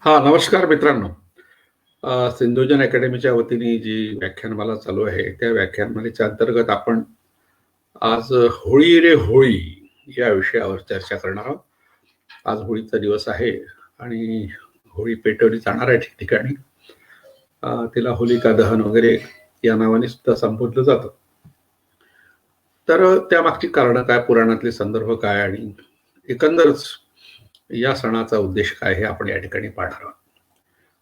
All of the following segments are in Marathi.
हा, नमस्कार मित्रांनो. सिंधुजन अकॅडमीच्या वतीने जी व्याख्यानमाला चालू आहे, त्या व्याख्यानमालेच्या अंतर्गत आपण आज होळी रे होळी या विषयावर चर्चा करणार आहोत. आज होळीचा दिवस आहे आणि होळी पेटवली जाणार आहे ठिकठिकाणी. तिला होलिका दहन वगैरे या नावाने सुद्धा संबोधलं जातं. तर त्यामागची कारणं काय, पुराणातले संदर्भ काय आणि एकंदरच या सणाचा उद्देश काय हे आपण या ठिकाणी पाहणार आहोत.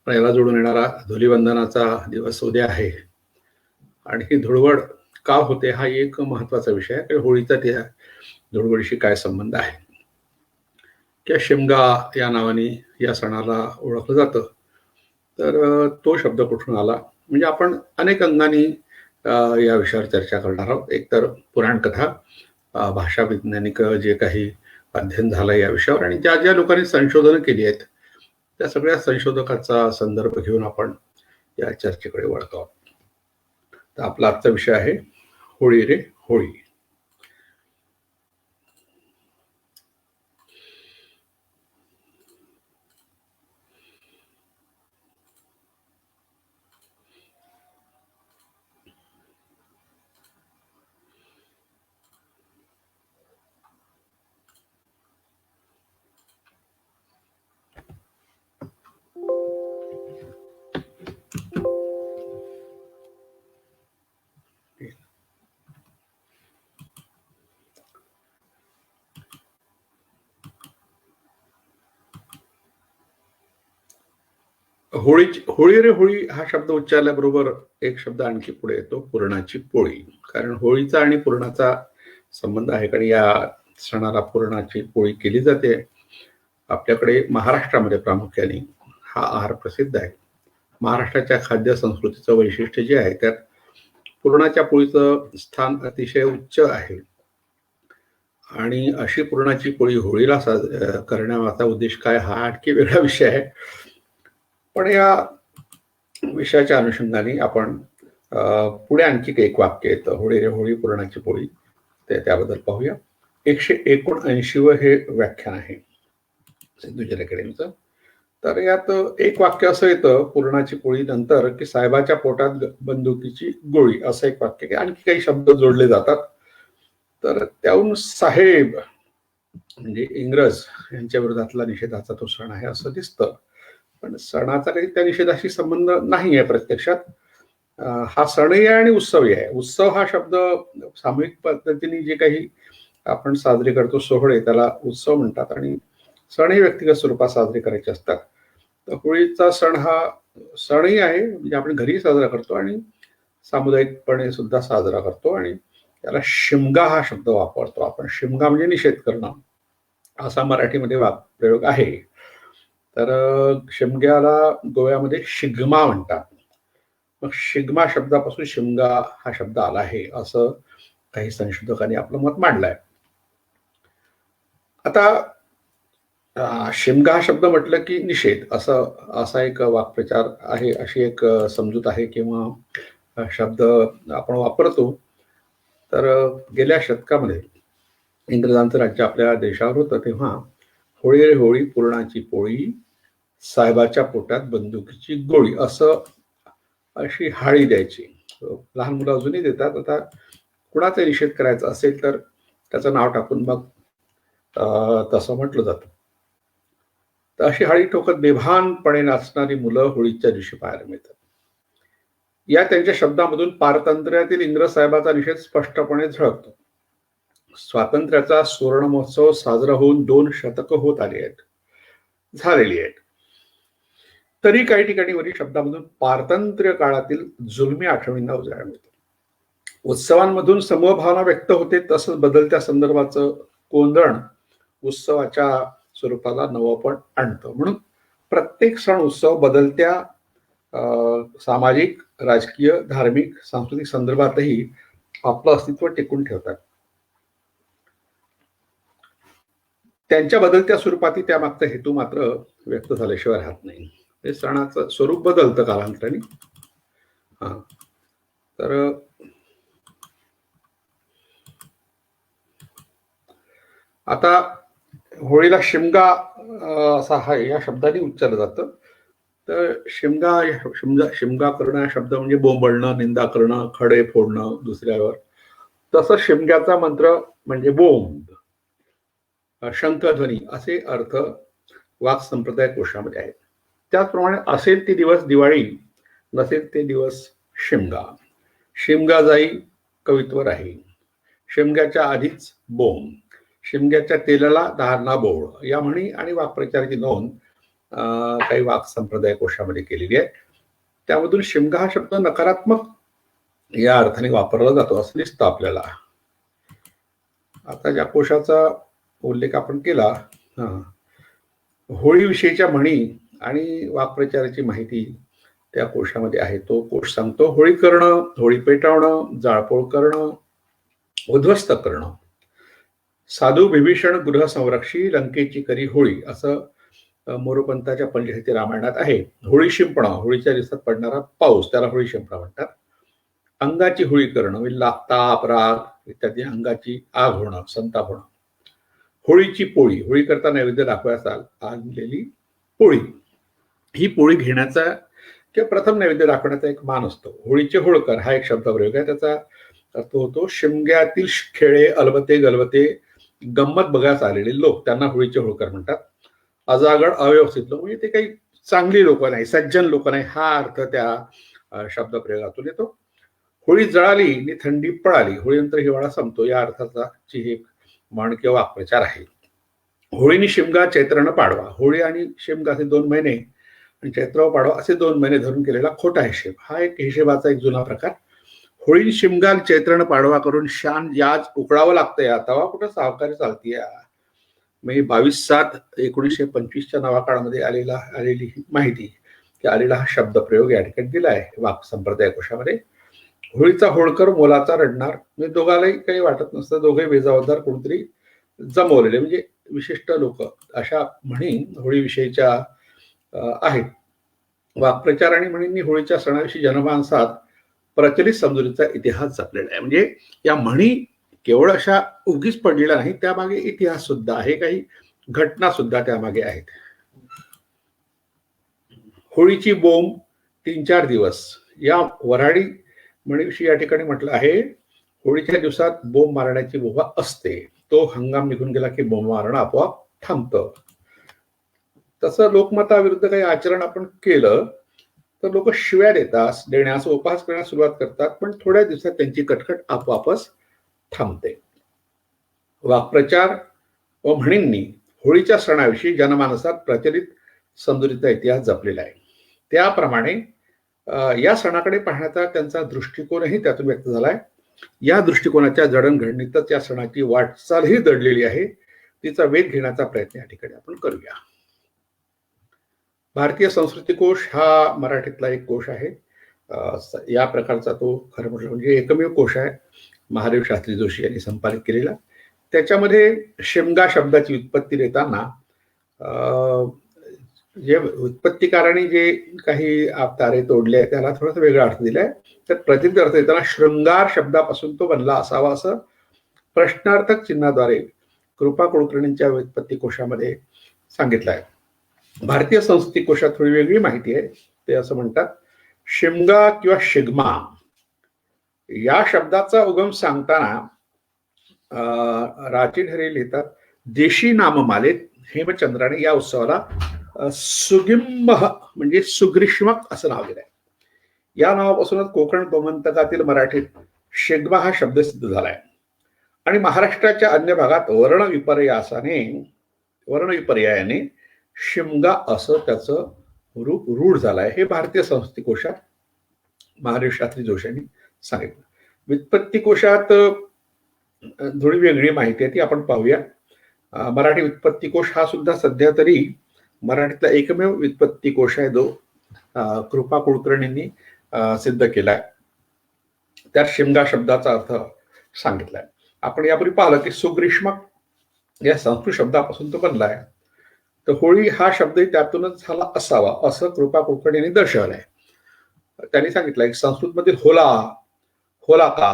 याला जोडून येणारा धुलिवंदनाचा दिवस उद्या आहे आणि ही धुळवड का होते हा एक महत्वाचा विषय आहे. होळीचा त्या धुळवडीशी काय संबंध आहे किंवा शिमगा या नावाने या सणाला ओळखलं जातं. तर तो शब्द कुठून आला, म्हणजे आपण अनेक अंगाने या विषयावर चर्चा करणार आहोत. एकतर पुराण कथा, भाषा वैज्ञानिक जे काही अध्ययन झालं या विषयावर आणि ज्या ज्या लोकांनी संशोधनं केली आहेत त्या सगळ्या संशोधकाचा संदर्भ घेऊन आपण या चर्चेकडे वळतो. तर आपला आजचा विषय आहे होळी रे होळी. होळी रे होळी हा शब्द उच्चारल्याबरोबर एक शब्द आणखी पुढे येतो, पुरणाची पोळी. कारण होळीचा आणि पुरणाचा संबंध आहे. कारण या सणाला पुरणाची पोळी केली जाते. आपल्याकडे महाराष्ट्रामध्ये प्रामुख्याने हा आहार प्रसिद्ध आहे. महाराष्ट्राच्या खाद्य संस्कृतीचं वैशिष्ट्य जे आहे त्यात पुरणाच्या पोळीचं स्थान अतिशय उच्च आहे. आणि अशी पुरणाची पोळी होळीला करण्याचा उद्देश काय हा आणखी वेगळा विषय आहे. पण या विषयाच्या अनुषंगाने आपण पुढे आणखी एक वाक्य येतं, होळी रे होळी पुरणाची पोळी, त्याबद्दल पाहूया. 179 हे व्याख्यान आहे सिंधुजन अकॅडमीचं. तर यात एक वाक्य असं येतं पुरणाची पोळी नंतर की साहेबाच्या पोटात बंदुकीची गोळी, असं एक वाक्य. की आणखी काही शब्द जोडले जातात. तर त्याहून साहेब म्हणजे इंग्रज यांच्या विरोधातला निषेधाचा तो सण आहे असं दिसतं. पण सणाचा काही त्या निषेधाशी संबंध नाही आहे प्रत्यक्षात. हा सणही आहे आणि उत्सवही आहे. उत्सव हा शब्द सामूहिक पद्धतीने जे काही आपण साजरे करतो सोहळे त्याला उत्सव म्हणतात आणि सण हे व्यक्तिगत स्वरूपात साजरे करायचे असतात. तर होळीचा सण हा सणही आहे, म्हणजे आपण घरी साजरा करतो आणि सामुदायिकपणे सुद्धा साजरा करतो. आणि त्याला शिमगा हा शब्द वापरतो आपण. शिमगा म्हणजे निषेध करणं असा मराठीमध्ये वाक्प्रयोग आहे. तर शिमग्याला गोव्यामध्ये शिगमा म्हणतात. मग शिगमा शब्दापासून शिमगा हा शब्द आला आहे असं काही संशोधकांनी आपलं मत मांडलंय. आता शिमगा हा शब्द म्हटलं की निषेध असा एक वाक्प्रचार आहे, अशी एक समजूत आहे किंवा शब्द आपण वापरतो. तर गेल्या शतकामध्ये इंग्रजांचं राज्य आपल्या देशावर होतं तेव्हा होळी रे होळी पुरणाची पोळी साहेबाच्या पोटात बंदुकीची गोळी अशी हाळी द्यायची. लहान मुलं अजूनही देतात. आता कुणाचा निषेध करायचा असेल तर त्याचं नाव टाकून मग तसं म्हटलं जातं. तर अशी हाळी ठोकत बेभानपणे नाचणारी मुलं होळीच्या दिवशी पाहायला मिळतात. या त्यांच्या शब्दामधून पारतंत्र्यातील इंग्रज साहेबाचा निषेध स्पष्टपणे झळकतो. स्वातंत्र्याचा सुवर्ण महोत्सव साजरा होऊन 2 शतकं होत झालेली आहेत. तरी काही ठिकाणी वरील शब्दामधून पारतंत्र्य काळातील जुलमी आठवणींना उजाळा मिळतो. उत्सवांमधून समभावना व्यक्त होते, तसंच बदलत्या संदर्भाचं कोंदण उत्सवाच्या स्वरूपाला नवपण आणतं. म्हणून प्रत्येक सण उत्सव बदलत्या सामाजिक, राजकीय, धार्मिक, सांस्कृतिक संदर्भातही आपलं अस्तित्व टिकून ठेवतात. त्यांच्या बदलत्या स्वरूपातही त्यामागचा हेतू मात्र व्यक्त झाल्याशिवाय राहत नाही. हे सणाचं स्वरूप बदलतं कालांतराने. तर आता होळीला शिमगा असा हा या शब्दाने उच्चारलं जातं. तर शिमगा करणं हा शब्द म्हणजे बोंबळणं, निंदा करणं, खडे फोडणं दुसऱ्यावर. तसं शिमग्याचा मंत्र म्हणजे बोंब, शंखध्वनी असे अर्थ वाक संप्रदाय कोशामध्ये आहेत. त्याचप्रमाणे असेल ते दिवस दिवाळी, नसेल ते दिवस शिमगा. शिमगा जाई कवित्व राही, शिमग्याच्या आधीच बोंब, शिमग्याच्या तेलाला धारणा बोळ या म्हणी आणि वाक्प्रचाराची नोंद काही वाक संप्रदाय कोशामध्ये केलेली आहे. त्यामधून शिमगा हा शब्द नकारात्मक या अर्थाने वापरला जातो असं दिसतं आपल्याला. आता ज्या कोशाचा उल्लेख आपण केला, होळीविषयीच्या म्हणी आणि वाक्प्रचाराची माहिती त्या कोशामध्ये आहे. तो कोश सांगतो, होळी करणं, होळी पेटवणं, जाळपोळ करणं, उद्ध्वस्त करणं. साधू विभीषण गृह संरक्षी, लंकेची करी होळी असं मोरोपंताच्या पंचशती रामायणात आहे. होळी शिंपणं, होळीच्या दिवसात पडणारा पाऊस त्याला होळी शिंपणं म्हणतात. अंगाची होळी करणं म्हणजे ताप, राग इत्यादी अंगाची आग होणं, संताप होणं. होळीची पोळी, होळी करता नैवेद्य दाखवायस आणलेली पोळी. ही पोळी घेण्याचा किंवा प्रथम नैवेद्य दाखवण्याचा एक मान असतो. होळीचे होळकर हा एक शब्दप्रयोग आहे. त्याचा अर्थ होतो शिमग्यातील खेळे, अलबते गलबते गंमत बघायला आलेले लोक, त्यांना होळीचे होळकर म्हणतात. अजागड अव्यवस्थित लोक म्हणजे ते काही चांगली लोक नाही, सज्जन लोक नाही, हा अर्थ त्या शब्दप्रयोगातून येतो. होळी जळाली आणि थंडी पळाली, होळीनंतर हिवाळा संपतो या अर्थाचा ही एक म्हण किंवा वाक्प्रचार आहे. होळीनी शिमगा, चैत्र पाडवा. होळी आणि शिमगा असे 2 महिने आणि चैत्र पाडवा असे 2 महिने धरून केलेला खोटा हिशेब, हा एक हिशेबाचा एक जुना प्रकार. होळी शिमगाल चैत्रण पाडवा करून शान याज उकळावं लागतं या, तवा कुठं सावकारी चालतीय. म्हणजे 22/7/1925 नवा काळामध्ये आलेली माहिती की आलेला हा शब्दप्रयोग या ठिकाणी दिला आहे वाक संप्रदाय कोशामध्ये. होळीचा होळकर मोलाचा रडणार, म्हणजे दोघालाही काही वाटत नसतं, दोघे बेजबाबदार कोणतरी जमवलेले म्हणजे विशिष्ट लोक, अशा म्हणी होळीविषयीच्या आहेत. वाक्प्रचार आणि म्हणींनी होळीच्या सणाविषयी जनमानसात प्रचलित समजुतीचा इतिहास जपलेला आहे. म्हणजे या म्हणी केवळ अशा उगीच पडलेल्या नाही, त्यामागे इतिहास सुद्धा आहे, काही घटना सुद्धा त्यामागे आहेत. होळीची बोंब 3-4 दिवस या वऱ्हाडी म्हणीविषयी या ठिकाणी म्हटलं आहे. होळीच्या दिवसात बोंब मारण्याची मुभा असते, तो हंगाम निघून गेला की बोंब मारणं आपोआप थांबतं. तसं लोकमताविरुद्ध काही आचरण आपण केलं तर लोक शिव्या देण्यास, उपहास करण्यास सुरुवात करतात, पण थोड्या दिवसात त्यांची कटकट आपोआपच थांबते. वाक्प्रचार व म्हणींनी होळीच्या सणाविषयी जनमानसात प्रचलित समजुतीचा इतिहास जपलेला आहे. त्याप्रमाणे या सणाकडे पाहण्याचा त्यांचा दृष्टिकोनही त्यातून व्यक्त झालाय. या दृष्टिकोनाच्या जडणघडणीतच या सणाची वाटचालही दडलेली आहे. तिचा वेध घेण्याचा प्रयत्न या ठिकाणी आपण करूया. भारतीय संस्कृती कोश हा मराठीतला एक कोश आहे. या प्रकारचा तो खरं म्हटलं म्हणजे एकमेव कोश आहे, महादेव शास्त्री जोशी यांनी संपादित केलेला. त्याच्यामध्ये शिमगा शब्दाची उत्पत्ती देताना जे उत्पत्तिकारांनी जे काही तारे तोडले त्याला थोडासा वेगळा अर्थ दिलाय. तर प्रचलित अर्थ देताना शृंगार शब्दापासून तो बनला असावा असं प्रश्नार्थक चिन्हाद्वारे कृपा कुलकर्णींच्या व्युत्पत्ती कोशामध्ये सांगितलं आहे. भारतीय संस्कृती कोशात थोडी वेगळी माहिती आहे. ते असं म्हणतात, शिमगा किंवा शिगमा या शब्दाचा उगम सांगताना राची ढरे लिहितात, देशी नाममालेत हेमचंद्राने या उत्सवाला सुगिंब म्हणजे सुग्रीष्मक असं नाव दिलंय. या नावापासूनच कोकण गोमंतकातील मराठीत शिगमा हा शब्द सिद्ध झालाय आणि महाराष्ट्राच्या अन्य भागात वर्णविपर्यायाने शिमगा असं त्याचं रूप रूढ झालंय. हे भारतीय संस्कृती कोशात महादेव शास्त्री जोशींनी सांगितलं. व्युत्पत्ती कोशात थोडी वेगळी माहिती आहे, ती आपण पाहूया. मराठी व्युत्पत्ती कोश हा सुद्धा सध्या तरी मराठीतला एकमेव व्युत्पत्ती कोश आहे जो कृपा कुलकर्णींनी सिद्ध केलाय. त्यात शिमगा शब्दाचा अर्थ सांगितलाय. आपण यापूर्वी पाहिलं की सुग्रीष्मक या संस्कृत शब्दापासून तो बनलाय. तर होळी हा शब्दही त्यातूनच झाला असावा असं कृपा कुलकर्णींनी दर्शवलंय. त्यांनी सांगितलंय की संस्कृतमधील होला, होलाका,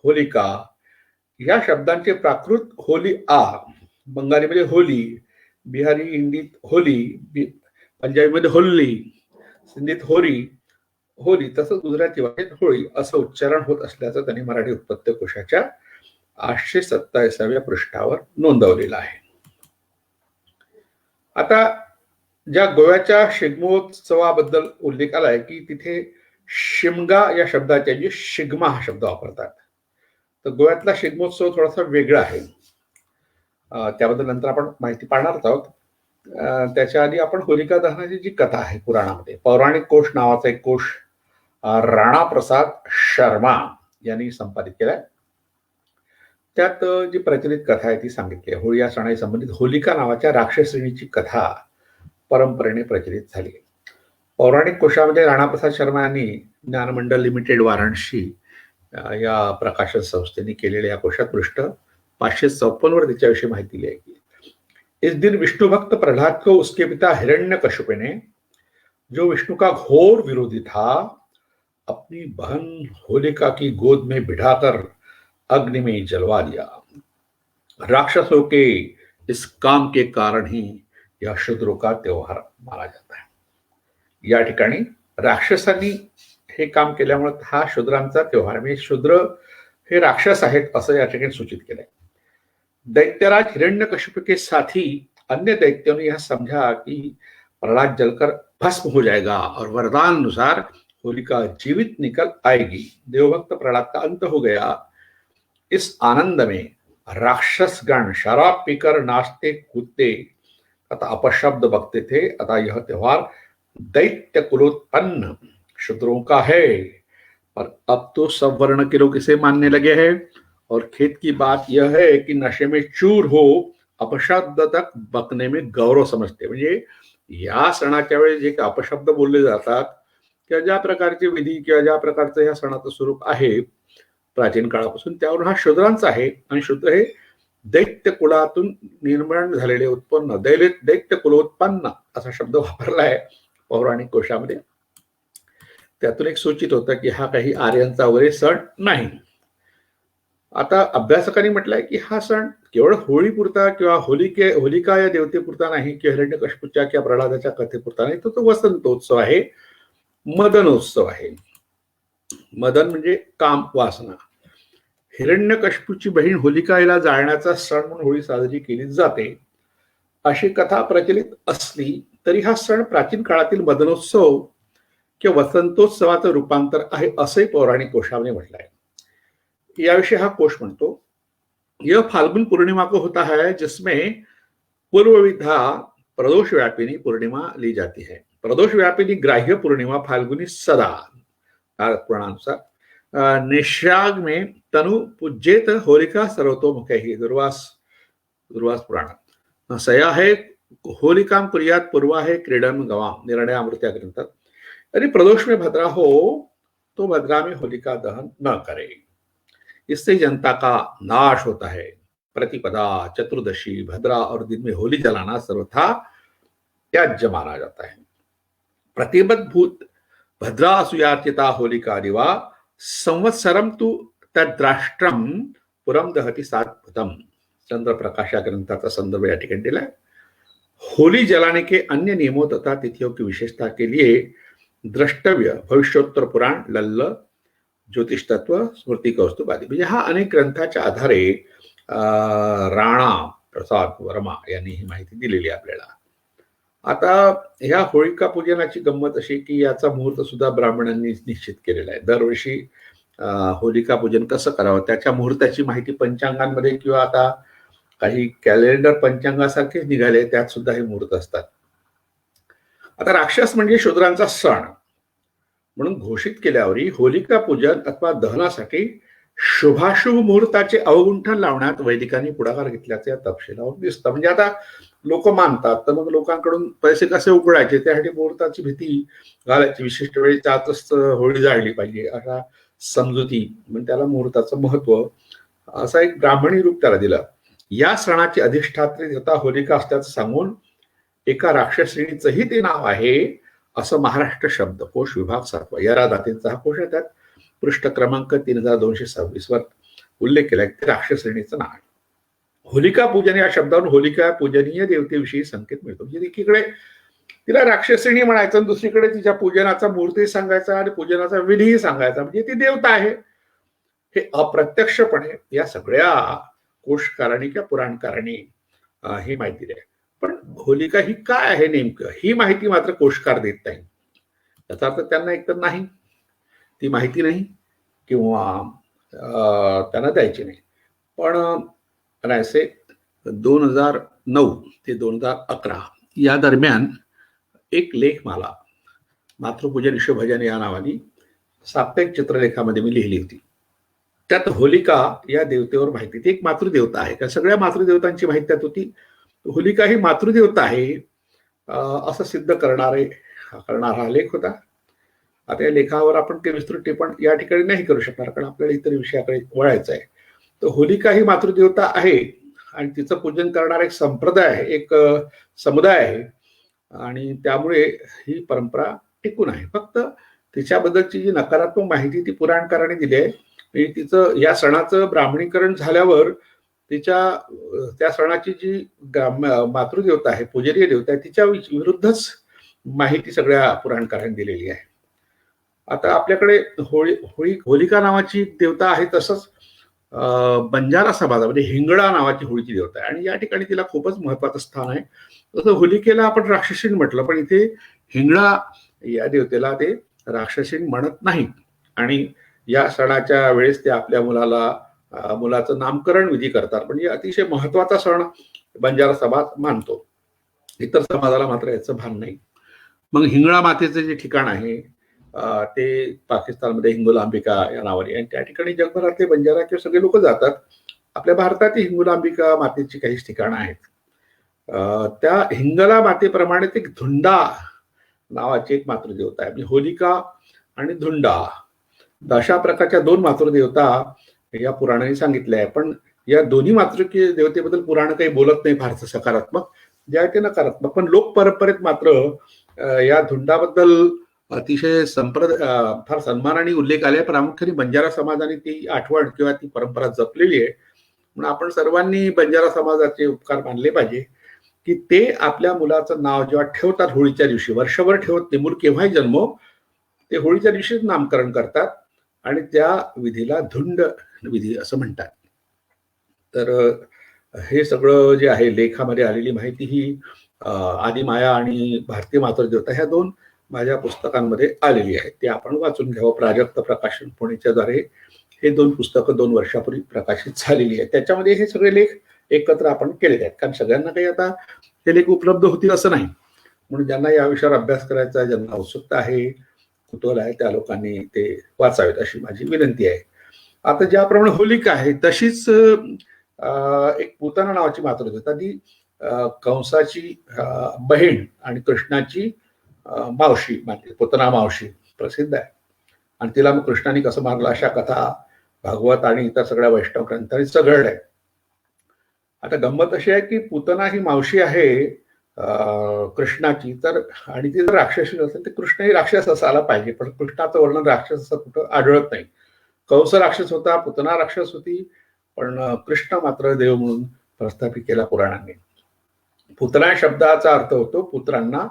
होलिका या शब्दांचे प्राकृत होली आ, बंगालीमध्ये होली, बिहारी हिंदीत होली, पंजाबीमध्ये होल्ली, सिंधीत होरी, होली, तसंच गुजराती भाषेत होळी असं उच्चारण होत असल्याचं त्यांनी मराठी उत्पत्ती कोशाच्या 827व्या पृष्ठावर नोंदवलेलं आहे. आता ज्या गोव्याच्या शिगमोत्सवाबद्दल उल्लेख आलाय की तिथे शिमगा या शब्दाच्या ऐवजी शिगमा हा शब्द वापरतात. तर गोव्यातला शिगमोत्सव थोडासा वेगळा आहे. त्याबद्दल नंतर आपण माहिती पाहणार आहोत. त्याच्या आधी आपण होलिका दहनाची जी कथा आहे पुराणामध्ये, पौराणिक कोश नावाचा एक कोश राणा प्रसाद शर्मा यांनी संपादित केलाय. त्यात जी प्रचलित कथा आहे ती सांगितली आहे. होळी या सणाशी संबंधित होलिका नावाच्या राक्षसिणीची कथा परंपरेने प्रचलित झाली. पौराणिक कोशामध्ये राणाप्रसाद शर्मा यांनी ज्ञानमंडल लिमिटेड वाराणसी या प्रकाशन संस्थेने केलेल्या या कोशात पृष्ठ 554 वर त्याच्याविषयी माहिती दिली आहे की इस दिन विष्णु भक्त प्रहलाद को उसके पिता हिरण्यकश्यप ने, जो विष्णु का घोर विरोधी था, अपनी बहन होलिका की गोद में बिठाकर अग्नि में जलवा दिया. राक्षसों के इस काम के कारण ही या शूद्रों का त्योहार माना जाता है. या ठिकाणी राक्षसांनी हे काम केल्यामुळे हा शूद्रांचा त्योहार, म्हणजे शूद्र हे राक्षस आहेत असं या ठिकाणी सूचित केलंय. दैत्यराज हिरण्यकश्यप के साथी अन्य दैत्यों ने यह समझा कि प्रहलाद जलकर भस्म हो जाएगा और वरदान अनुसार होलिका जीवित निकल आएगी. देवभक्त प्रहलाद का अंत हो गया. इस आनंद में राक्षस गण शराब पीकर नाचते कूदते तथा अपशब्द बकते थे. अतः यह त्योहार दैत्य कुलोत्पन्न शूद्रों का है. पर अब तो सब वर्ण के लोग इसे मानने लगे हैं और खेत की बात यह है कि नशे में चूर हो अपशब्द तक बकने में गौरव समजते. म्हणजे या सणाच्या वेळी जे अपशब्द बोलले जातात किंवा ज्या प्रकारचे विधी किंवा ज्या प्रकारचं या सणाचं स्वरूप आहे प्राचीन काळापासून, त्यावरून हा शूद्रांचा आहे. आणि शूद्र हे दैत्य कुळातून निर्माण झालेले उत्पन्न, दैत्य कुलोत्पन्न असा शब्द वापरला आहे पौराणिक कोशामध्ये. त्यातून एक सूचित होतं की हा काही आर्यांचा वगैरे सण नाही. आता अभ्यासकांनी म्हटलंय की हा सण केवळ होळीपुरता किंवा होलिका या देवतेपुरता नाही किंवा हिरण्यकश्यपूच्या किंवा प्रल्हादाच्या कथेपुरता नाही, तो वसंतोत्सव आहे, मदनोत्सव आहे. मदन म्हणजे काम, वासना. हिरण्यकश्यपूची बहीण होलिका हिला जाळण्याचा सण म्हणून होळी साजरी केली जाते अशी कथा प्रचलित असली तरी हा सण प्राचीन काळातील मदनोत्सव किंवा वसंतोत्सवाचं रूपांतर आहे असंही पौराणिक कोशामध्ये म्हटलं आहे. याविषयी हा कोश म्हणतो, यह फाल्गुन पूर्णिमा को होता है जिसमें पूर्वविधा प्रदोष व्यापिनी पूर्णिमा ली जाती है. प्रदोष व्यापिनी ग्राह्य पूर्णिमा फाल्गुनी सदा पुराणानुसार निशाग में तनु पूज्येत होलिका सर्वतोमुख ही दुर्वास पुराण सया है होलिकाम कुर्यात पूर्वा है क्रीडन गवाम निर्णय अमृत्या ग्रंथात. यदि प्रदोष में भद्रा हो तो भद्रा में होलिका दहन न करे, इससे जनता का नाश होता है. प्रतिपदा, चतुर्दशी, भद्रा और दिन में होली जलाना सर्वथा त्याज्य माना जाता है. प्रतिबद्धभूत भद्रा असूयार्चिता होलिका दिवा संवत्सरम तु तद्राष्ट्रम पुरम दहती सात्भुतम. चंद्रप्रकाश या ग्रंथाचा संदर्भ या ठिकाणी दिलाय. होली जलाने के अन्य नियमों तथा तिथियों की विशेषता के लिए द्रष्टव्य भविष्योत्तर पुराण, लल्ल, ज्योतिष तत्व, स्मृती कौस्तुभ आदी. म्हणजे हा अनेक ग्रंथाच्या आधारे राणा प्रसाद वर्मा यांनी ही माहिती दिलेली आपल्याला. आता ह्या होळिका पूजनाची गंमत अशी की याचा मुहूर्त सुद्धा ब्राह्मणांनी निश्चित केलेला आहे. दरवर्षी होलिका पूजन कसं करावं त्याच्या मुहूर्ताची माहिती पंचांगांमध्ये किंवा आता काही कॅलेंडर पंचांगासारखेच निघाले, त्यात सुद्धा हे मुहूर्त असतात. आता राक्षस म्हणजे शूद्रांचा सण म्हणून घोषित केल्यावरही होलिका पूजन अथवा दहनासाठी शुभाशुभ मुहूर्ताचे अवगुंठन लावण्यात वैदिकांनी पुढाकार घेतल्याचे या तपशिलावर दिसतं. म्हणजे आता लोक मानतात, तर मग लोकांकडून पैसे कसे उकळायचे त्यासाठी मुहूर्ताची भीती घालायची, विशिष्ट वेळी त्यातच होळी जाळली पाहिजे अशा समजुती, म्हणजे त्याला मुहूर्ताचं महत्व असा एक ब्राह्मणी रूप त्याला दिलं. या सणाची अधिष्ठात्री देवता होलिका असल्याचं सांगून एका राक्षसिणीचंही ते नाव आहे असं महाराष्ट्र शब्दकोश विभाग 7 या दातींचा हा कोश आहे. त्यात पृष्ठ क्रमांक 3226 वर उल्लेख केलाय. ते राक्षसिणीचं नाव आहे. होलिका पूजन या शब्दावरून होलिका पूजनीय देवतेविषयी संकेत मिळतो. म्हणजे एकीकडे तिला राक्षसिणी म्हणायचं आणि दुसरीकडे तिच्या पूजनाचा मूर्ती सांगायचा आणि पूजनाचा विधीही सांगायचा, म्हणजे ती देवता आहे. हे अप्रत्यक्षपणे या सगळ्या कोशकारांनी किंवा पुराणकारांनी ही माहिती दिली आहे. पण होलिका ही काय आहे नेमकं, ही माहिती मात्र कोशकार देत नाही. त्याचा अर्थ त्यांना एकतर नाही, ती माहिती नाही किंवा त्यांना द्यायची नाही. पण असे 2009 ते 2011 या दरम्यान एक लेख मला मातृपूजन विश्वभजन या नावाने साप्ताहिक चित्रलेखामध्ये मी लिहिली होती. त्यात होलिका या देवतेवर माहिती, ती एक मातृदेवता आहे. त्या सगळ्या मातृदेवतांची माहिती त्यात होती. होलिका ही मातृदेवता आहे असं सिद्ध करणारा हा लेख होता. आता या लेखावर आपण काही विस्तृत टिप्पण या ठिकाणी नाही करू शकणार, कारण आपल्याला इतर विषयाकडे वळायचं आहे. तर होलिका ही मातृदेवता आहे आणि तिचं पूजन करणारा एक संप्रदाय आहे, एक समुदाय आहे आणि त्यामुळे ही परंपरा टिकून आहे. फक्त तिच्याबद्दलची जी नकारात्मक माहिती ती पुराणकारांनी दिली आहे. तिचं या सणाचं ब्राह्मणीकरण झाल्यावर त्या सणाची जी मातृदेवता आहे, पूजनीय देवता आहे, तिच्या विरुद्धच माहिती सगळ्या पुराणकारांनी दिलेली आहे. आता आपल्याकडे होलिका नावाची देवता आहे, तसंच बंजारा समाजामध्ये हिंगडा नावाची होळीची देवता आहे आणि या ठिकाणी तिला खूपच महत्वाचं स्थान आहे. तसं होलिकेला आपण राक्षसीण म्हटलं, पण इथे हिंगडा या देवतेला ते राक्षसीण म्हणत नाहीत आणि या सणाच्या वेळेस ते आपल्या मुलाचं नामकरण विधी करतात. म्हणजे अतिशय महत्वाचा सण बंजारा समाज मानतो, इतर समाजाला मात्र याचं भान नाही. मग हिंगळा मातेचं जे ठिकाण आहे ते पाकिस्तानमध्ये हिंगोलांबिका या नावाने, आणि त्या ठिकाणी जगभरातले बंजारा किंवा सगळे लोक जातात. आपल्या भारतातील हिंगोलांबिका मातेची काही ठिकाणं आहेत. त्या हिंगला मातेप्रमाणे एक धुंडा नावाची एक मातृदेवता आहे. म्हणजे होलिका आणि धुंडा अशा प्रकारच्या दोन मातृदेवता या पुराणाने सांगितल्या आहे. पण या दोन्ही मातृकी देवतेबद्दल पुराण काही बोलत नाही फारसं सकारात्मक, जे आहे ते नकारात्मक. पण लोक परंपरेत मात्र या धुंडाबद्दल अतिशय फार सन्मानाने उल्लेख आले. प्रामुख्याने बंजारा समाजाने ती आठवण किंवा ती परंपरा जपलेली आहे. म्हणून आपण सर्वांनी बंजारा समाजाचे उपकार मानले पाहिजे की ते आपल्या मुलाचं नाव जेव्हा ठेवतात होळीच्या दिवशी, वर्षभर ठेवत नाही, मूल केव्हाही जन्मो, ते होळीच्या दिवशीच नामकरण करतात आणि त्या विधीला धुंड विधी असं म्हणतात. तर हे सगळं जे आहे लेखामध्ये आलेली माहिती ही आदिमाया आणि भारतीय मातृदेवता ह्या दोन माझ्या पुस्तकांमध्ये आलेली आहे. ते आपण वाचून घ्यावं. प्राजक्त प्रकाशन पुणेच्या द्वारे हे दोन पुस्तकं 2 वर्षापूर्वी प्रकाशित झालेली आहेत. त्याच्यामध्ये हे सगळे लेख एकत्र आपण केलेले आहेत, कारण सगळ्यांना काही आता हे लेख उपलब्ध होतील असं नाही. म्हणून ज्यांना या विषयावर अभ्यास करायचा, ज्यांना उत्सुकता आहे, कुतूहल आहे, त्या लोकांनी ते वाचावेत अशी माझी विनंती आहे. आता ज्याप्रमाणे होलिका आहे तशीच एक पुतना नावाची मातृदेवता, ती कंसाची बहीण आणि कृष्णाची मावशी मानते, पुतना मावशी प्रसिद्ध आहे. आणि तिला मग कृष्णाने कसं मारलं अशा कथा भागवत आणि इतर सगळ्या वैष्णव ग्रंथांनी सगळं आहे. आता गंमत अशी आहे की पुतना ही मावशी आहे कृष्णाची, तर आणि ती जर राक्षसी असेल तर कृष्णही राक्षस असायला पाहिजे, पण कृष्णाचं वर्णन राक्षस असं कुठं आढळत नाही. कंस राक्षस होता, पुतना राक्षस होती, पण कृष्ण मात्र देव म्हणून प्रस्थापित केला पुराणांनी. पुतना शब्दाचा अर्थ होतो पुत्रांना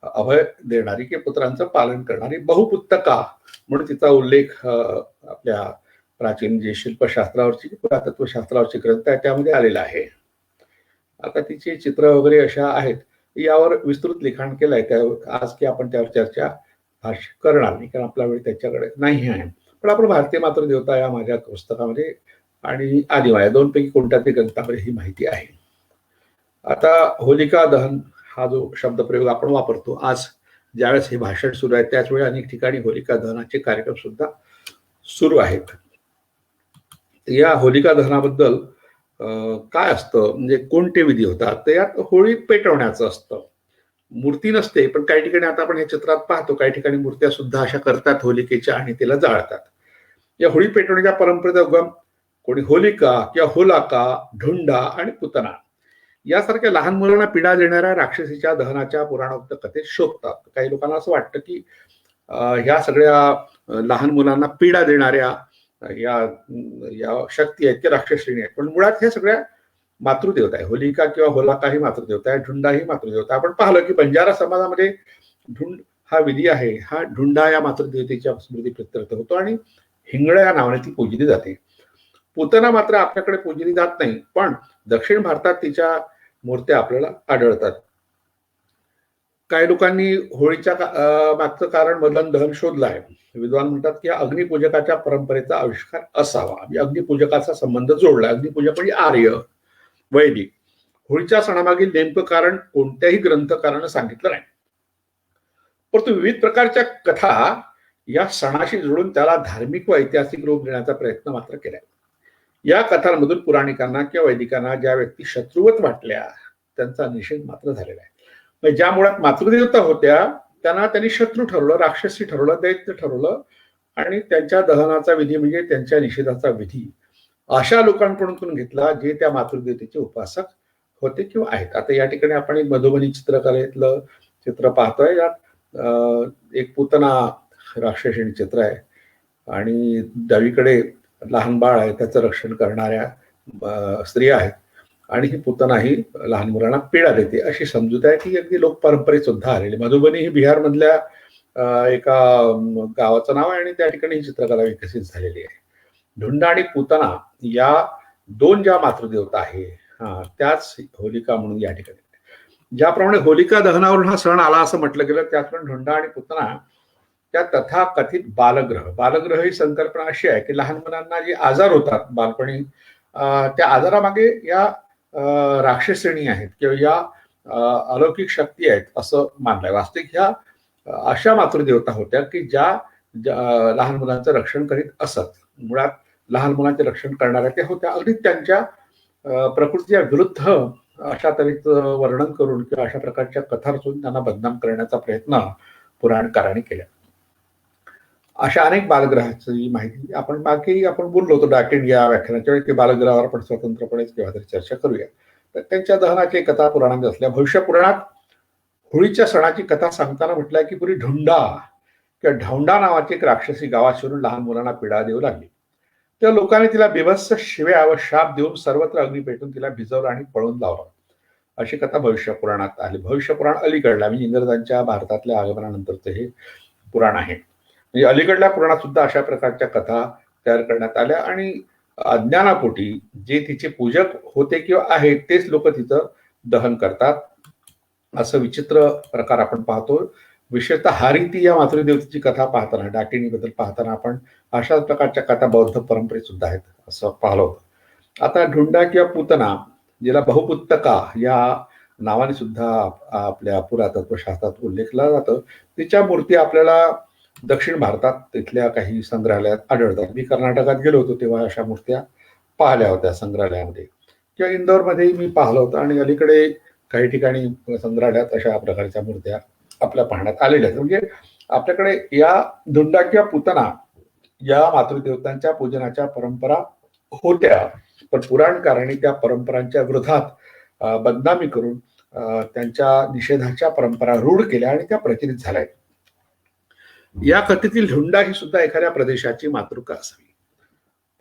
अभय देणारी किंवा पुत्रांचं पालन करणारी, बहुपुत्तका म्हणून तिचा उल्लेख आपल्या प्राचीन जे शिल्पशास्त्रावरची पुरातत्वशास्त्रावरची ग्रंथ आहे त्यामध्ये आलेला आहे. आता तिचे चित्र वगैरे अशा आहेत, यावर विस्तृत लिखाण केलंय. त्या आज की आपण त्यावर चर्चा भाष्य करणार नाही, कारण आपला वेळ त्याच्याकडे नाही आहे. पण आपण भारतीय मातृदेवता या माझ्या पुस्तकामध्ये आणि आदिमाया दोनपैकी कोणत्या तरी ग्रंथामध्ये ही माहिती आहे. आता होलिका दहन हा जो शब्दप्रयोग आपण वापरतो, आज ज्यावेळेस हे भाषण सुरू आहे त्याच वेळी अनेक ठिकाणी होलिका दहनाचे कार्यक्रम सुद्धा सुरू आहेत. या होलिका दहनाबद्दल काय असतं, म्हणजे कोणते विधी होतात, तर यात होळी पेटवण्याचं असतं. मूर्ती नसते, पण काही ठिकाणी आता आपण हे चित्रात पाहतो, काही ठिकाणी मूर्त्या सुद्धा अशा करतात होलिकेच्या आणि तिला जाळतात. या होळी पेटवण्याच्या परंपरेचा उगम कोणी होलिका किंवा होलाका, ढुंडा आणि पुतना यासारख्या लहान मुलांना पीडा देणाऱ्या राक्षसीच्या दहनाच्या पुराणोक्त कथेत शोधतात. काही लोकांना असं वाटतं की ह्या सगळ्या लहान मुलांना पीडा देणाऱ्या या शक्ती आहेत की राक्षसीणी आहेत, पण मुळात हे सगळ्या मातृदेवता आहे. होलिका किंवा होलाका ही मातृदेवता आहे, ढुंडा ही मातृदेवता. आपण पाहिलं की बंजारा समाजामध्ये ढुंड हा विधी आहे, हा ढुंडा या मातृदेवतेच्या स्मृती प्रित्यर्थ होतो आणि हिंगळा या नावाने ती पूजली जाते. पूतना मात्र आपल्याकडे पूजली जात नाही, पण दक्षिण भारतात तिच्या मूर्त्या आपल्याला आढळतात. काही लोकांनी होळीच्या मागचं कारण मदन दहन शोधलं आहे. विद्वान म्हणतात की अग्निपूजकाच्या परंपरेचा आविष्कार असावा. अग्निपूजकाचा संबंध जोडला. अग्निपूजक म्हणजे आर्य वैदिक. होळीच्या सणामागील नेमकं कारण कोणत्याही ग्रंथकारानं सांगितलं नाही, परंतु विविध प्रकारच्या कथा या सणाशी जोडून त्याला धार्मिक व ऐतिहासिक रूप देण्याचा प्रयत्न मात्र केलाय. या कथांमधून पुराणिकांना किंवा वैदिकांना ज्या व्यक्ती शत्रुवत वाटल्या त्यांचा निषेध मात्र झालेला आहे. ज्या मुळात मातृदेवता होत्या त्यांना त्यांनी शत्रू ठरवलं, राक्षसी ठरवलं, दैत्य ठरवलं आणि त्यांच्या दहनाचा विधी म्हणजे त्यांच्या निषेधाचा विधी अशा लोकांकडून घेतला जे त्या मातृदेवतेचे उपासक होते किंवा आहेत. आता या ठिकाणी आपण एक मधुबनी चित्रकलेतलं चित्र पाहतोय. यात एक पूतना राक्षसीण चित्र आहे आणि डावीकडे लहान बाळ आहे, त्याचं रक्षण करणाऱ्या स्त्रिया आहेत आणि ही पूतना ही लहान मुलांना पीडा देते अशी समजूत आहे. ती अगदी लोक परंपरेत सुद्धा आलेली. मधुबनी ही बिहार मधल्या एका गावाचं नाव आहे आणि त्या ठिकाणी ही चित्रकला विकसित झालेली आहे. ढुंडा आणि पूतना या दोन ज्या मातृदेवता आहे त्याच होलिका म्हणून या ठिकाणी. ज्याप्रमाणे होलिका दहनावरून हा सण आला असं म्हटलं गेलं, त्याचप्रमाणे ढुंडा आणि पूतना त्या तथाकथित बालग्रह ही संकल्पना अशी आहे की लहान मुलांना जे आजार होतात बालपणी त्या आजारामागे या राक्षसिणी आहेत किंवा या अलौकिक शक्ती आहेत असं मानलंय. वास्तविक ह्या अशा मातृदेवता होत्या की ज्या लहान मुलांचं रक्षण करीत असत. मुळात लहान मुलांचे रक्षण करणाऱ्या त्या होत्या. अगदी त्यांच्या प्रकृतीच्या विरुद्ध अशा तऱ्हेचं वर्णन करून किंवा अशा प्रकारच्या कथा रचून त्यांना बदनाम करण्याचा प्रयत्न पुराणकारांनी केला. अशा अनेक बालग्रहाची माहिती आपण बाकी आपण बोललो होतो डाकेन या व्याख्यानाच्या वेळी, की बालग्रहावर आपण स्वतंत्रपणेच केव्हा तरी चर्चा करूया. तर त्यांच्या दहनाची कथा पुराणात असल्या भविष्य पुराणात होळीच्या सणाची कथा सांगताना म्हटलंय की पूर्वी ढुंडा किंवा ढौंडा नावाची एक राक्षसी गावात शिरून लहान मुलांना पीडा देऊ लागली. त्या लोकांनी तिला बेभत्स शिव्या व शाप देऊन सर्वत्र अग्नी पेटून तिला भिजवलं आणि पळून लावलं अशी कथा भविष्य पुराणात आली. भविष्य पुराण अलीकडला म्हणजे इंग्रजांच्या भारतातल्या आगमनानंतरचं हे पुराण आहे. म्हणजे अलीकडल्या पुराणात सुद्धा अशा प्रकारच्या कथा तयार करण्यात आल्या आणि अज्ञानापोटी जे तिचे पूजक होते किंवा आहेत तेच लोक तिचं दहन करतात असं विचित्र प्रकार आपण पाहतो. विशेषतः हारिती या मातृदेवतेची कथा पाहताना, डाकिणीबद्दल पाहताना आपण अशाच प्रकारच्या कथा बौद्ध परंपरेत सुद्धा आहेत असं पाहिलं होतं. आता ढुंडा किंवा पूतना जिला बहुपुत्तका या नावाने सुद्धा आपल्या पुरातत्व शास्त्रात उल्लेखला जातं, तिच्या मूर्ती आपल्याला दक्षिण भारतात तिथल्या काही संग्रहालयात आढळतात. मी कर्नाटकात गेलो होतो तेव्हा अशा मूर्त्या पाहिल्या होत्या संग्रहालयामध्ये किंवा इंदोरमध्ये मी पाहिलं होतं आणि अलीकडे काही ठिकाणी संग्रहालयात अशा प्रकारच्या मूर्त्या आपल्या पाहण्यात आलेल्या आहेत. म्हणजे आपल्याकडे या ढुंडा किंवा पूतना या मातृदेवतांच्या पूजनाच्या परंपरा होत्या, पण पुराणकारांनी त्या परंपरांच्या विरोधात बदनामी करून त्यांच्या निषेधाच्या परंपरा रूढ केल्या आणि त्या प्रचलित झाल्या. या कथेतील ढुंडा ही सुद्धा एखाद्या प्रदेशाची मातृका असावी.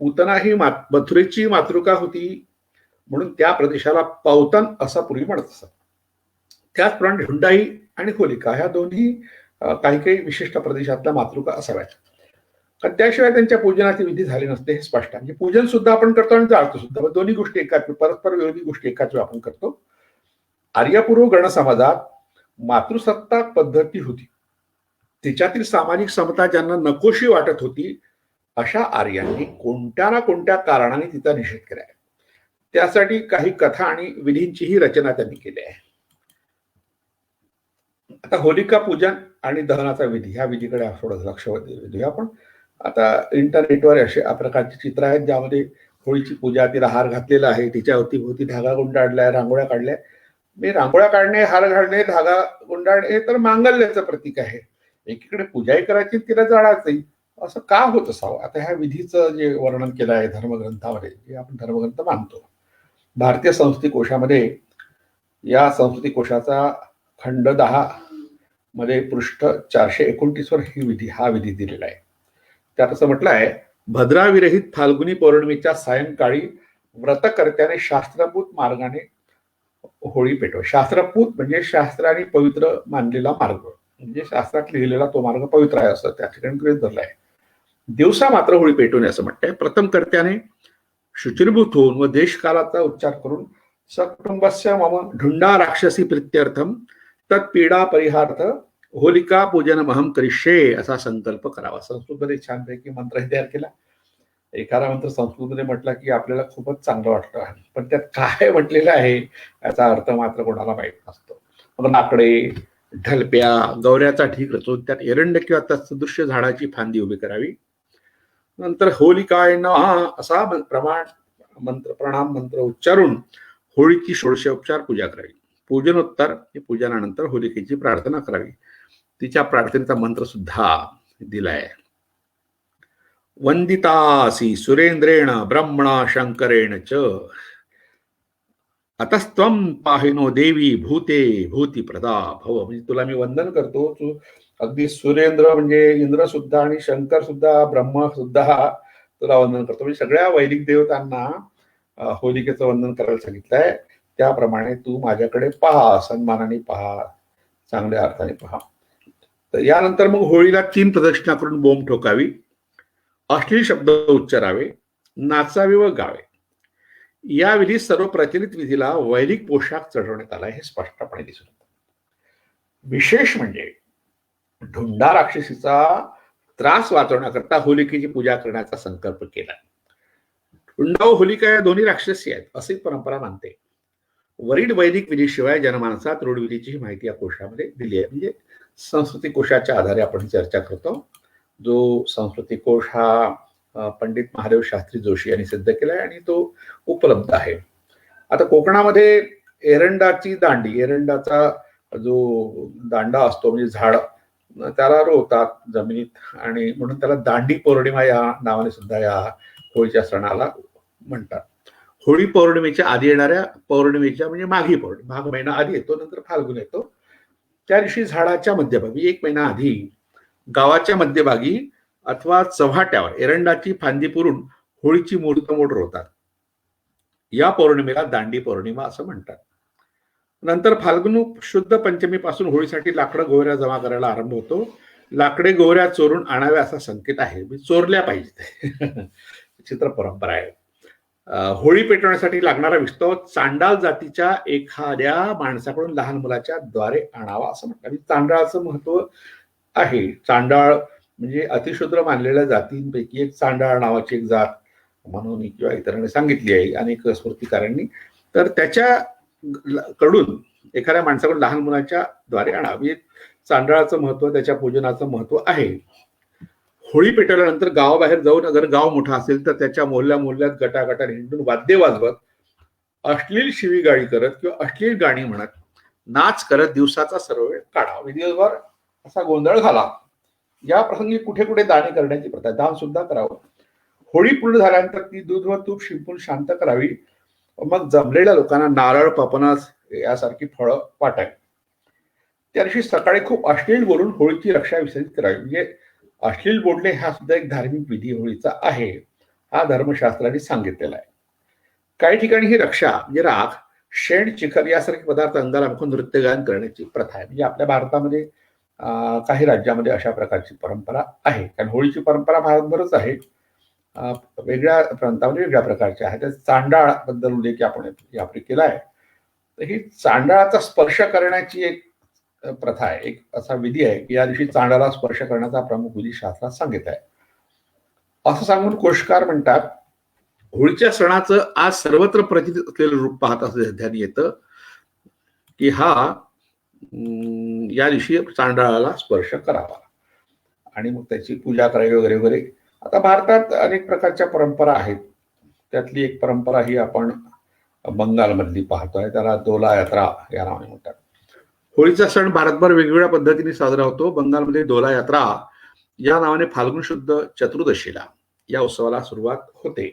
पूतना ही मथुरेची मातृका होती म्हणून त्या प्रदेशाला पौतन असं पूर्वी म्हणत असत. त्याचप्रमाणे ढुंडाई आणि होलिका ह्या दोन्ही काही काही विशिष्ट प्रदेशातल्या मातृका असाव्यात, कारण त्याशिवाय त्यांच्या पूजनाची विधी झाली नसते हे स्पष्ट आहे. म्हणजे पूजन सुद्धा आपण करतो आणि जाळतो सुद्धा, दोन्ही गोष्टी एकाच परस्पर विरोधी गोष्टी एकाच वेळी आपण करतो. आर्यपूर्व गण समाजात मातृसत्ताक पद्धती होती. तिच्यातील सामाजिक समता ज्यांना नकोशी वाटत होती अशा आर्यांनी कोणत्या ना कोणत्या कारणाने तिचा निषेध केलाय. त्यासाठी काही कथा आणि विधींचीही रचना त्यांनी केली आहे. आता होलिका पूजन आणि दहनाचा विधी ह्या विधीकडे थोडं लक्ष देऊया आपण. आता इंटरनेटवर असे प्रकारची चित्र आहेत ज्यामध्ये होळीची पूजा, तिला हार घातलेला आहे, तिच्या अवतीभोवती धागा गुंडाळलाय, रांगोळ्या काढल्या. मी रांगोळ्या काढणे, हार घालणे, धागा गुंडाळणे हे तर मांगल्याचं प्रतीक आहे. एकीकडे पूजाही करायची, तिला जाळायचंही, असं का होत असावं. आता ह्या विधीचं जे वर्णन केलं आहे धर्मग्रंथामध्ये, जे आपण धर्मग्रंथ मानतो, भारतीय संस्कृती कोशामध्ये या संस्कृती कोशाचा खंड 10 मध्ये पृष्ठ 429 वर हा विधी दिलेला आहे. त्यात असं म्हटलं आहे, भद्राविरहित फाल्गुनी पौर्णिमेच्या सायंकाळी व्रतकर्त्याने शास्त्रभूत मार्गाने होळी पेटव. शास्त्रभूत म्हणजे शास्त्राने पवित्र मानलेला मार्ग, म्हणजे शास्त्रात लिहिलेला तो मार्ग पवित्र आहे असं त्या ठिकाणी गृहीत धरलं आहे. दिवसा मात्र होळी पेटवणे असं म्हणतंय. प्रथम कर्त्याने शुचिर्भूत होऊन व देशकालाचा उच्चार करून सकुटुंबस्य मम ढुंडा राक्षसी प्रित्यर्थम तत्पीडा परिहार्थ होलिका पूजन महम करिष्ये असा संकल्प करावा. संस्कृतमध्ये छानपैकी मंत्र तयार केला. एखादा मंत्र संस्कृतमध्ये म्हटला की आपल्याला खूपच चांगलं वाटतं, पण त्यात काय म्हटलेलं आहे याचा अर्थ मात्र कोणाला माहीत नसतो. मग लाकडे, ढलप्या, गौऱ्याचा ठीक रचून त्यात एरंड किंवा तत्सदृश्य झाडाची फांदी उभी करावी. नंतर होलिकाय नमः असा प्रणाम मंत्र उच्चारून होळीची षोडशोपचार पूजा करावी. पूजनोत्तर पूजनानंतर होलिकेची प्रार्थना करावी. तिच्या प्रार्थनेचा मंत्र सुद्धा दिलाय. वंदितासी सुरेंद्रेण ब्रह्मणा शंकरेण च अतस्त्वं पाहिनो देवी भूते भूती प्रदा भव. म्हणजे तुला मी वंदन करतो. तू अगदी सुरेंद्र म्हणजे इंद्र सुद्धा आणि शंकर सुद्धा ब्रह्म सुद्धा तुला वंदन करतो. म्हणजे सगळ्या वैदिक देवतांना होलिकेचं वंदन करायला सांगितलंय. त्याप्रमाणे तू माझ्याकडे पहा, सन्मानाने पहा, चांगल्या अर्थाने पहा. तर यानंतर मग होळीला 3 प्रदक्षिणा करून बोंब ठोकावी, अश्लील शब्द उच्चारावे, नाचावे व गावे. या विधी सर्व प्रचलित विधीला वैदिक पोशाख चढवण्यात आला हे स्पष्टपणे दिसून येतं. विशेष म्हणजे ढुंडा राक्षसीचा त्रास वाचवण्याकरता होलिकेची पूजा करण्याचा संकल्प केला. ढुंडा व होलिका या दोन्ही राक्षसी आहेत अशी परंपरा मानते. वरील वैदिक विधीशिवाय जनमानसात रूढविधीची माहिती या कोशामध्ये दिली आहे. म्हणजे संस्कृती कोशाच्या आधारे आपण चर्चा करतो. जो संस्कृती कोश हा पंडित महादेव शास्त्री जोशी यांनी सिद्ध केलाय आणि तो उपलब्ध आहे. आता कोकणामध्ये एरंडाची दांडी, एरंडाचा जो दांडा असतो म्हणजे झाड, त्याला रोवतात जमिनीत आणि म्हणून त्याला दांडी पौर्णिमा या नावाने सुद्धा या होळीच्या सणाला म्हणतात. होळी पौर्णिमेच्या आधी येणाऱ्या पौर्णिमेच्या म्हणजे माघी पौर्णिमा, माघ महिना आधी येतो, नंतर फाल्गुन येतो. त्या दिवशी झाडाच्या मध्यभागी 1 महिना आधी गावाच्या मध्यभागी अथवा चव्हाट्यावर एरंडाची फांदी पुरून होळीची मुहूर्तमेढ रोवतात. या पौर्णिमेला दांडी पौर्णिमा असं म्हणतात. नंतर फाल्गुन शुद्ध पंचमी पासून होळीसाठी लाकडं गोवऱ्या जमा करायला आरंभ होतो. लाकडे गोवऱ्या चोरून आणाव्या असा संकेत आहे, चोरल्या पाहिजे. चित्र परंपरा आहे. होळी पेटवण्यासाठी लागणारा विस्तव चांडाळ जातीच्या एखाद्या माणसाकडून लहान मुलाच्या द्वारे आणावा असं म्हणतात. चांडाळाचं महत्व आहे. चांडाळ म्हणजे अतिशूद्र मानलेल्या जातींपैकी एक चांडाळ नावाची एक जात म्हणून किंवा इतरांनी सांगितली आहे अनेक स्मृतिकारांनी. तर त्याच्या कडून एखाद्या माणसाकडून लहान मुलाच्या द्वारे आणावी. चांडाळाचं महत्व, त्याच्या पूजनाचं महत्व आहे. होळी पेटवल्यानंतर गावाबाहेर जाऊन अगर गाव मोठा असेल तर त्याच्या मोहल्ल्यात गटागटाने हिंडून वाद्य वाजवत, अश्लील शिवीगाळी करत किंवा अश्लील गाणी म्हणत, नाच करत दिवसाचा सर्व वेळ काढावा. दिवसभर असा गोंधळ झाला. या प्रसंगी कुठे कुठे दाणे करण्याची प्रथा, दान सुद्धा करावं. होळी पूर्ण झाल्यानंतर ती दूध व तूप शिंपून शांत करावी. मग जमलेल्या लोकांना नारळ, पपनस यासारखी फळं वाटावी. त्या दिवशी सकाळी खूप अश्लील बोलून होळीची रक्षा विसर्जित करावी. म्हणजे अश्लील बोलणे हा सुद्धा एक धार्मिक विधी होळीचा आहे, हा धर्मशास्त्राने सांगितलेला आहे. काही ठिकाणी ही रक्षा म्हणजे राख, शेण, चिखल यासारखे पदार्थ अंगाला मुखून नृत्यगान करण्याची प्रथा आहे. म्हणजे आपल्या भारतामध्ये काही राज्यामध्ये अशा प्रकारची परंपरा आहे. कारण होळीची परंपरा भारतभरच आहे, वेगळ्या प्रांतामध्ये वेगळ्या प्रकारच्या आहेत. चांडाळ बद्दल उल्लेख आपण यापूर्वी केला आहे. तर ही चांडाळाचा स्पर्श करण्याची एक प्रथा आहे, एक असा विधी आहे की या दिवशी चांडाला स्पर्श करण्याचा प्रमुख विधी शास्त्रात सांगितला आहे. असं सांगून कोशकार म्हणतात, होळीच्या सणाचं आज सर्वत्र प्रचलित असलेलं रूप पाहत असं ध्यान येतं की हा या दिवशी चांडाळाला स्पर्श करावा आणि मग त्याची पूजा करावी वगैरे वगैरे. आता भारतात अनेक प्रकारच्या परंपरा आहेत. त्यातली एक परंपरा ही आपण बंगालमधली पाहतोय, त्याला दोला यात्रा या नावाने म्हणतात. होळीचा सण भारतभर वेगवेगळ्या पद्धतीने साजरा होतो. बंगालमध्ये दोला यात्रा या नावाने फाल्गुन शुद्ध चतुर्दशीला या उत्सवाला सुरुवात होते.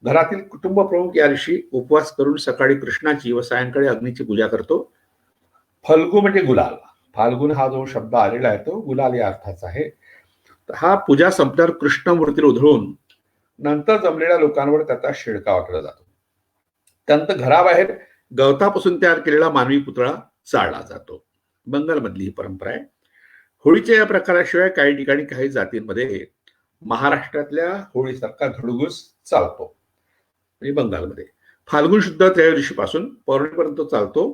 घरातील कुटुंब प्रमुख या दिवशी उपवास करून सकाळी कृष्णाची व सायंकाळी अग्नीची पूजा करतो. फल्गू म्हणजे गुलाल. फाल्गुन हा जो शब्द आलेला आहे तो गुलाल या अर्थाचा आहे. हा पूजा संपल्यावर कृष्ण मूर्तीला उधळून नंतर जमलेल्या लोकांवर त्याचा शिडका वाटला जातो. त्यानंतर घराबाहेर गवतापासून तयार केलेला मानवी पुतळा जाळला जातो. बंगालमधली ही परंपरा आहे. होळीच्या या प्रकाराशिवाय काही ठिकाणी काही जातींमध्ये महाराष्ट्रातल्या होळीसारखा धुडगूस चालतो. म्हणजे बंगालमध्ये फाल्गुन शुद्ध त्रयोदशीपासून पौर्णिमेपर्यंत चालतो.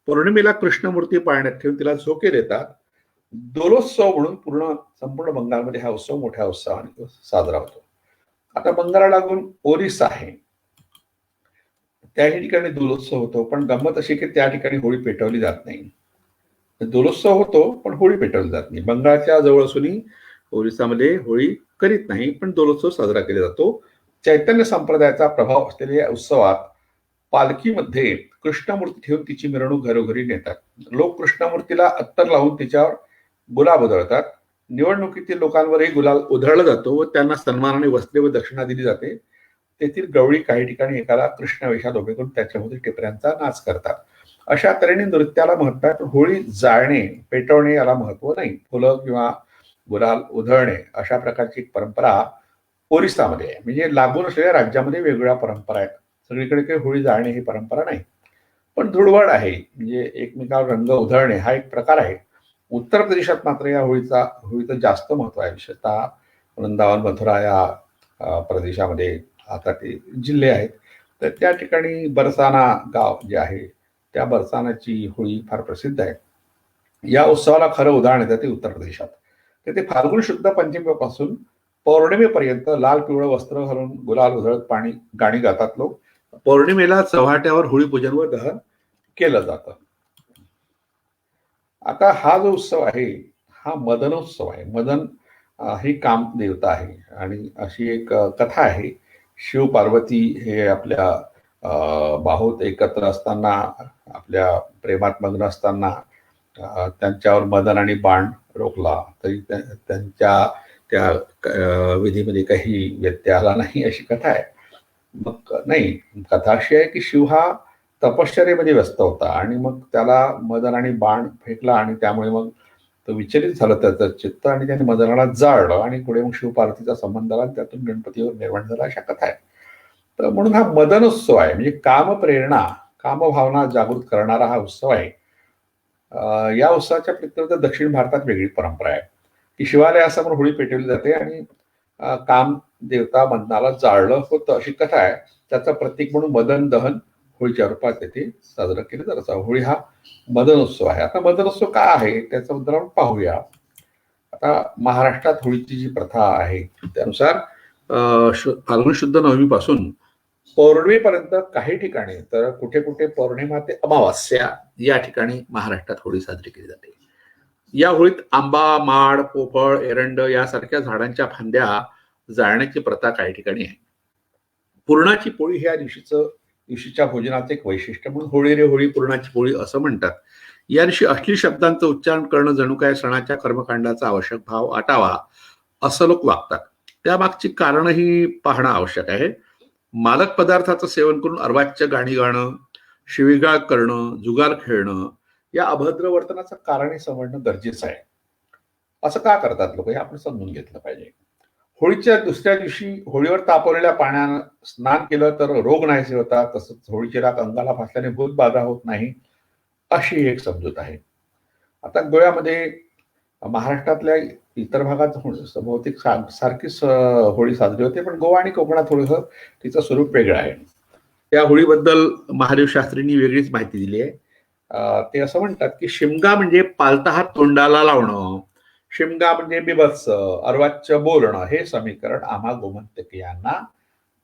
पौर्णिमेला कृष्णमूर्ती पाळण्यात ठेवून तिला झोके देतात. दोलोत्सव म्हणून संपूर्ण बंगालमध्ये हा उत्सव मोठ्या उत्साहाने साजरा होतो. आता बंगालला लागून ओरिसा आहे, त्याही ठिकाणी दोलोत्सव होतो, पण गंमत अशी की त्या ठिकाणी होळी पेटवली जात नाही. दोलोत्सव होतो पण होळी पेटवली जात नाही. बंगालच्या जवळ असूनही ओरिसामध्ये होळी करीत नाही, पण दोलोत्सव साजरा केला जातो. चैतन्य संप्रदायाचा प्रभाव असलेल्या या उत्सवात पालखीमध्ये कृष्णमूर्ती ठेवून तिची मिरवणूक घरोघरी नेतात. लोक कृष्णमूर्तीला अत्तर लावून तिच्यावर गुलाब उधळतात. निवडणुकीतील लोकांवरही गुलाल उधळला जातो व त्यांना सन्मानाने वस्त्रे व दक्षिणा दिली जाते. तेथील गवळी काही ठिकाणी एकाला कृष्ण वेशात उभे करून त्याच्यामध्ये टिपऱ्यांचा नाच करतात. अशा तऱ्हेने नृत्याला महत्व आहे, पण होळी जाळणे पेटवणे याला महत्व नाही. फुलं किंवा गुलाल उधळणे अशा प्रकारची एक परंपरा ओरिसामध्ये आहे. म्हणजे लागून असलेल्या राज्यामध्ये वेगवेगळ्या परंपरा आहेत. सगळीकडे काही होळी जाळणे ही परंपरा नाही, पण धुळवड आहे, म्हणजे एकमेकावर रंग उधळणे हा एक प्रकार आहे. उत्तर प्रदेशात मात्र या होळीचं जास्त महत्व आहे. विशेषतः वृंदावन मथुरा या प्रदेशामध्ये आता ते जिल्हे आहेत, तर त्या ठिकाणी बरसाना गाव जे आहे त्या बरसानाची होळी फार प्रसिद्ध आहे. या उत्सवाला खरं उदाहरण येतं ते उत्तर प्रदेशात. तर ते फाल्गुन शुद्ध पंचमीपासून पौर्णिमेपर्यंत लाल पिवळं वस्त्र घालून गुलाल उधळत गाणी गातात लोक. पौर्णिमेला चव्हाट्यावर होळी पूजन व दहन केलं जातं. आता हा जो उत्सव आहे हा मदनोत्सव आहे. मदन ही काम देवता आहे आणि अशी एक कथा आहे. शिव पार्वती हे आपल्या बाहुत एकत्र असताना, आपल्या प्रेमात मग्न असताना त्यांच्यावर मदन आणि बाण रोखला, तरी त्यांच्या त्या विधीमध्ये काही व्यत्यय आला नाही, अशी कथा आहे. मग नाही, कथा अशी आहे की शिव हा तपश्चर्येमध्ये व्यस्त होता आणि मग त्याला मदन आणि बाण फेकला आणि त्यामुळे मग तो विचलित झाला त्याचं चित्त आणि त्याने मदनाला जाळलं आणि पुढे मग शिवपार्वतीचा संबंध आला, त्यातून गणपतीवर निर्माण झाला, अशा कथा आहे. तर म्हणून हा मदनोत्सव आहे, म्हणजे कामप्रेरणा, कामभावना जागृत करणारा हा उत्सव आहे. या उत्सवाच्या प्रीत्यर्थ दक्षिण भारतात वेगळी परंपरा आहे की शिवालयासमोर होळी पेटवली जाते आणि काम देवता मदनाला जाळलं होतं, अशी कथा आहे. त्याचं प्रतीक म्हणून मदन दहन होळीच्या रूपात येथे साजरा केलं जातं. होळी हा मदनोत्सव आहे. आता मदनोत्सव का आहे त्याचं उदाहरण पाहूया. आता महाराष्ट्रात होळीची जी प्रथा आहे त्यानुसार फाल्गुन शुद्ध नवमीपासून पौर्णिमेपर्यंत काही ठिकाणी, तर कुठे कुठे पौर्णिमा ते अमावास्या या ठिकाणी महाराष्ट्रात होळी साजरी केली जाते. या होळीत आंबा, माड, पोफळ, एरंड यासारख्या झाडांच्या फांद्या जाळण्याची प्रथा काही ठिकाणी आहे. पुरणाची पोळी हे या दिवशीच्या भोजनाचे एक वैशिष्ट्य म्हणून होळी रे होळी पुरणाची पोळी असं म्हणतात. या दिवशी अश्लील शब्दांचं उच्चारण करणं जणू काय सणाच्या कर्मकांडाचा आवश्यक भाव आटावा असं लोक वागतात. त्यामागची कारणही पाहणं आवश्यक आहे. मादक पदार्थाचं सेवन करून अर्वाच्य गाणी गाणं, शिवीगाळ करणं, जुगार खेळणं या अभद्र वर्तनाचं कारणही समजणं गरजेचं आहे. असं का करतात लोक हे आपण समजून घेतलं पाहिजे. होळीच्या दुसऱ्या दिवशी होळीवर तापवलेल्या पाण्यानं स्नान केलं तर रोग नाहीसे होतात, तसंच होळीची राख अंगाला फासल्याने भूत बाधा होत नाही, अशी एक समजूत आहे. आता गोव्यामध्ये, महाराष्ट्रातल्या इतर भागात बहुतेक सारखीच होळी साजरी होते, पण गोवा आणि कोकणात थोडंसं तिचं स्वरूप वेगळं आहे. त्या होळीबद्दल महादेव शास्त्रींनी वेगळीच माहिती दिली आहे. ते असं म्हणतात की शिमगा म्हणजे पालता हात तोंडाला लावणं, शिमगा म्हणजे बिभत्स अर्वाच्य बोलणं, हे समीकरण आम्हा गोमंतकीयांना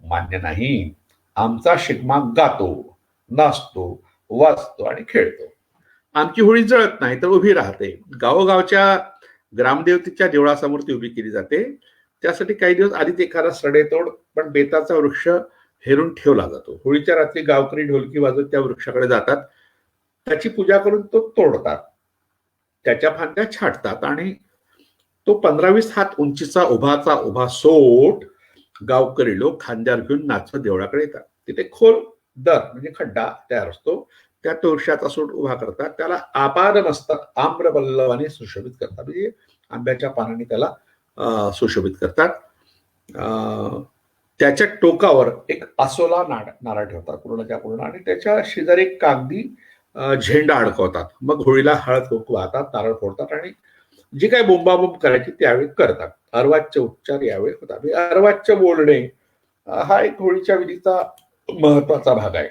मान्य नाही. आमचा शिगमा गातो, नाचतो, वाचतो आणि खेळतो. आमची होळी जळत नाही तर उभी राहते. गावोगावच्या ग्रामदेवतेच्या देवळासमोर ती उभी केली जाते. त्यासाठी काही दिवस आधीच एखादा सडेतोड पण बेताचा वृक्ष हेरून ठेवला जातो. होळीच्या रात्री गावकरी ढोलकी वाजवत त्या वृक्षाकडे जातात, त्याची पूजा करून तो तोडतात, त्याच्या फांद्या छाटतात आणि तो 15-20 हात उंचीचा उभा सोट गावकरी लोक खांद्यावर घेऊन नाचत देवळाकडे येतात. तिथे खोल दर म्हणजे खड्डा तयार असतो, त्या तुळशाचा सोट उभा करतात, त्याला आपाद मस्तक आम्रपल्लवाने सुशोभित करतात, म्हणजे आंब्याच्या पानाने त्याला सुशोभित करतात. त्याच्या टोकावर एक असोला नारळ ठेवतात पूर्णच्या पूर्ण, आणि त्याच्या शेजारी एक कागदी झेंडा अडकवतात. मग होळीला हळद कुंकू वाहतात, नारळ फोडतात आणि जी काही बोंबाबोंब करायची त्यावेळी करतात. अर्वाच्य उच्चार यावेळी होतात. अर्वाच्य बोलणे हा एक होळीच्या विधीचा महत्वाचा भाग आहे.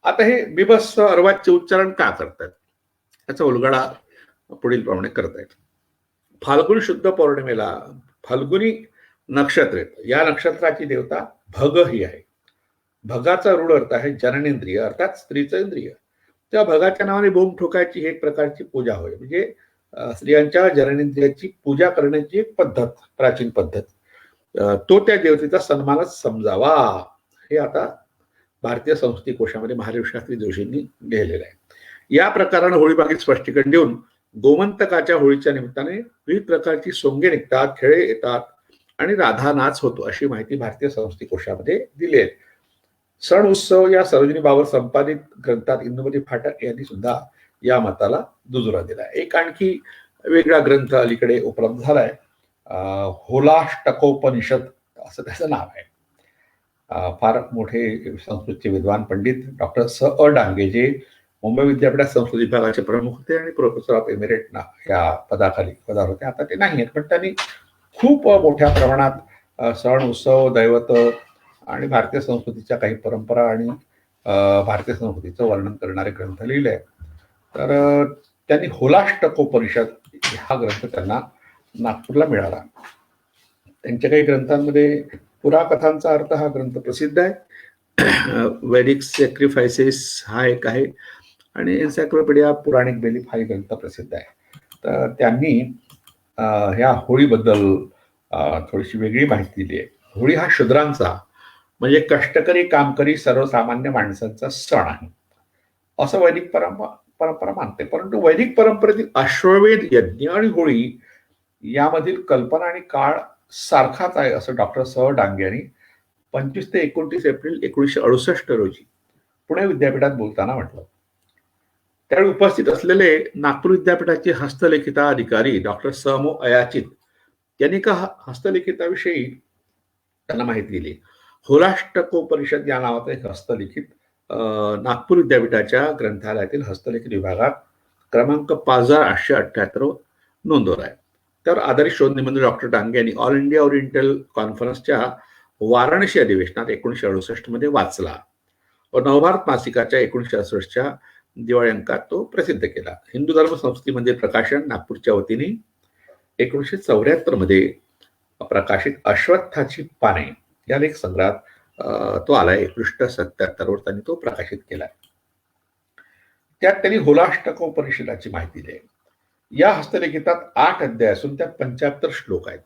आता हे बिभत्स अर्वाच्य उच्चारण का करतात याचा उलगडा पुढील प्रमाणे करतायत. फाल्गुन शुद्ध पौर्णिमेला फाल्गुनी नक्षत्र येतं. या नक्षत्राची देवता भग ही आहे. भगाचा रूढ अर्थ आहे जननेंद्रिय, अर्थात स्त्रीचं इंद्रिय. त्या भगाच्या नावाने बोंब ठोकायची ही एक प्रकारची पूजा होय. म्हणजे स्त्रियांच्या जननेंद्रियाची पूजा करण्याची एक पद्धत, प्राचीन पद्धत. तो त्या देवतेचा सन्मानच समजावा, हे आता भारतीय संस्कृती कोशामध्ये महादेव शास्त्री जोशींनी लिहिलेलं आहे. या प्रकारानं होळीमागील स्पष्टीकरण देऊन गोमंतकाच्या होळीच्या निमित्ताने विविध प्रकारची सोंगे निघतात, खेळे येतात आणि राधा नाच होतो, अशी माहिती भारतीय संस्कृती कोशामध्ये दिली आहे. सण उत्सव या सरोजिनी बाबर संपादित ग्रंथात इंदुमती फाटक यांनी सुद्धा या मताला दुजोरा दिला. एक आणखी वेगळा ग्रंथ अलीकडे उपलब्ध झालाय, होलाष्टकोपनिषद असं त्याचं नाव आहे. फार मोठे संस्कृतचे विद्वान पंडित डॉक्टर स अ डांगे, जे मुंबई विद्यापीठात संस्कृत विभागाचे प्रमुख होते आणि प्रोफेसर ऑफ एमिरेट या पदाखाली पदावर होते. आता ते नाही आहेत, पण त्यांनी खूप मोठ्या प्रमाणात सण उत्सव, दैवत आणि भारतीय संस्कृतीच्या काही परंपरा आणि भारतीय संस्कृतीचं वर्णन करणारे ग्रंथ लिहिले आहेत. तर त्यांनी होलाष्टकोपनिषद हा ग्रंथ त्यांना नागपूरला मिळाला. त्यांच्या काही ग्रंथांमध्ये पुराकथांचा अर्थ हा ग्रंथ प्रसिद्ध आहे. वैदिक सॅक्रिफायसेस हा एक आहे आणि एन्सायक्लोपीडिया पुराणिक बेलीफ हा ग्रंथ प्रसिद्ध आहे. तर त्यांनी ह्या होळीबद्दल थोडीशी वेगळी माहिती दिली आहे. होळी हा शूद्रांचा म्हणजे कष्टकरी, कामकरी, सर्वसामान्य माणसांचा सण आहे असं वैदिक परंपरा मानते. परंतु वैदिक परंपरेतील अश्वमेध यज्ञ आणि होळी यामधील कल्पना आणि काळ सारखाच आहे असं डॉक्टर स डांगे यांनी 25 ते 29 एप्रिल 1968 रोजी पुणे विद्यापीठात बोलताना म्हटलं. त्यावेळी उपस्थित असलेले नागपूर विद्यापीठाचे हस्तलिखिताधिकारी डॉक्टर स मो अयाचित यांनी का हस्तलिखिताविषयी त्यांना माहिती दिली. होलाष्टकोपनिषद या नावाचं एक हस्तलिखित नागपूर विद्यापीठाच्या ग्रंथालयातील हस्तलिखित विभागात क्रमांक 5878 नोंदवला आहे. तर आधारित शोध निबंध डॉक्टर डांगे यांनी ऑल इंडिया ओरिएंटल कॉन्फरन्सच्या वाराणसी अधिवेशनात 1968 मध्ये वाचला व नवभारत मासिकाच्या 1968च्या दिवाळी अंकात तो प्रसिद्ध केला. हिंदू धर्म संस्कृतीमध्ये प्रकाशन नागपूरच्या वतीने 1974 मध्ये प्रकाशित अश्वत्थाची पाने या लेख संग्रहात तो आलाय. पृष्ठ 77 वर त्यांनी तो प्रकाशित केला. त्यात त्यांनी होलाष्टकोपनिषदाची माहिती दिली. या हस्तलिखितात 8 अध्याय असून त्यात 75 श्लोक आहेत.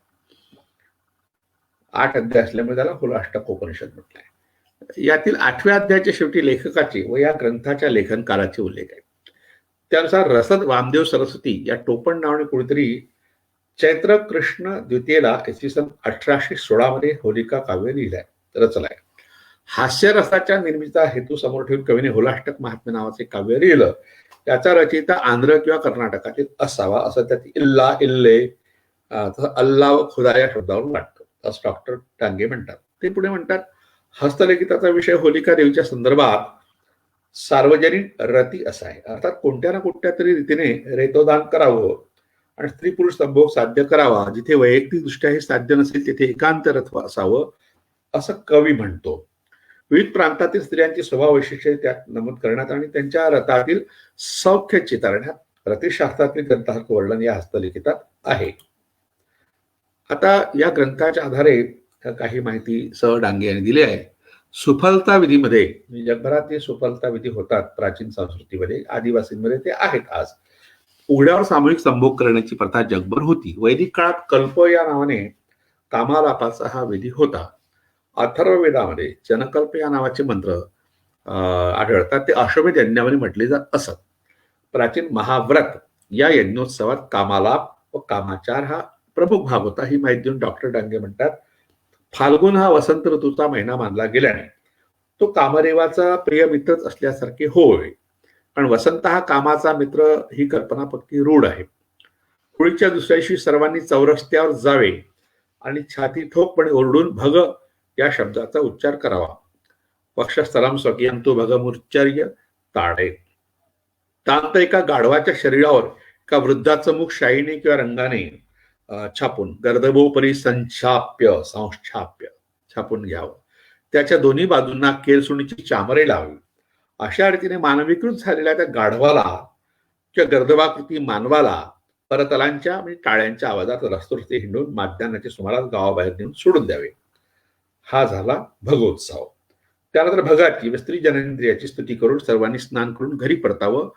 8 अध्याय असल्यामुळे त्याला होलाष्टकोपनिषद म्हटलंय. यातील 8व्या अध्यायाच्या शेवटी लेखकाचे व या ग्रंथाच्या लेखनकालाचे उल्लेख आहे. त्यानुसार रसद वामदेव सरस्वती या टोपण नावाने कुणीतरी चैत्र कृष्ण द्वितीयेला इसवी 1816 मध्ये होलिका काव्य लिहिलंय, रचलाय. हास्यरसाच्या निर्मितीचा हेतू समोर ठेवून कवीने होलाष्टक महात्म्य नावाचे काव्य लिहिलं. त्याचा रचयिता आंध्र किंवा कर्नाटकातील असावा असं त्यात इल्ला, इल्ले, तसं अल्ला व खुदा या शब्दावरून वाटतं असं डॉक्टर डांगे म्हणतात. ते पुढे म्हणतात, हस्तलिखिताचा विषय होलिका देवीच्या संदर्भात सार्वजनिक रती असा आहे. अर्थात कोणत्या ना कोणत्या तरी रीतीने रेतोदान करावं आणि स्त्री पुरुष संभोग साध्य करावा. जिथे वैयक्तिक दृष्ट्या हे साध्य नसेल तिथे एकांत रथ असावं असं कवी म्हणतो. विविध प्रांतातील स्त्रियांची स्वभाव वैशिष्ट्ये त्यात नमूद करण्यात आणि त्यांच्या रथातील सौख्य चितारण्यात रतिशास्त्रातील ग्रंथासारखं वर्णन या हस्तलिखितात आहे. आता या ग्रंथाच्या आधारे काही माहिती स डांगे यांनी दिली आहे. सुफलता विधीमध्ये, जगभरात जे सुफलता विधी होतात प्राचीन संस्कृतीमध्ये, आदिवासींमध्ये ते आहेत आज. उघड्यावर सामूहिक संभोग करण्याची प्रथा जगभर होती. वैदिक काळात कल्प या नावाने कामालापाचा हा विधी होता. अथर्ववेदामध्ये जनकल्प या नावाचे मंत्र आढळतात. ते अश्वमेध यज्ञामध्ये म्हटले जात असत. प्राचीन महाव्रत या यज्ञोत्सवात कामालाप व कामाचार हा प्रमुख भाग होता. ही माहिती देऊन डॉक्टर डांगे म्हणतात, फाल्गुन हा वसंत ऋतूचा महिना मानला गेल्याने तो कामदेवाचा प्रिय मित्रच असल्यासारखे होय. पण वसंत हा कामाचा मित्र ही कल्पना पक्की रूढ आहे. होळीच्या दुसऱ्या दिवशी सर्वांनी चौरस्त्यावर जावे आणि छाती ठोकपणे ओरडून भग या शब्दाचा उच्चार करावा. पक्षस्थलम स्वकीयम तो भगमुच्चार्य ताडे. तांत एका गाढवाच्या शरीरावर एका वृद्धाचं मुख शाईने किंवा रंगाने छापून गर्दभोपरी संछाप्य छापून घ्यावं. त्याच्या दोन्ही बाजूंना केलसुणीची चामरे लावावी. अशा रीतीने मानवीकृत झालेल्या त्या गाढवाला किंवा गर्दभाकृती मानवाला परतलांच्या म्हणजे टाळ्यांच्या आवाजात रस्ते हिंडून माध्यान्हाच्या सुमारास गावाबाहेर नेऊन सोडून द्यावे. हा झाला भगोत्सव. त्यानंतर भगाची स्त्री जननेंद्रियाची स्तुती करून सर्वांनी स्नान करून घरी परतावं.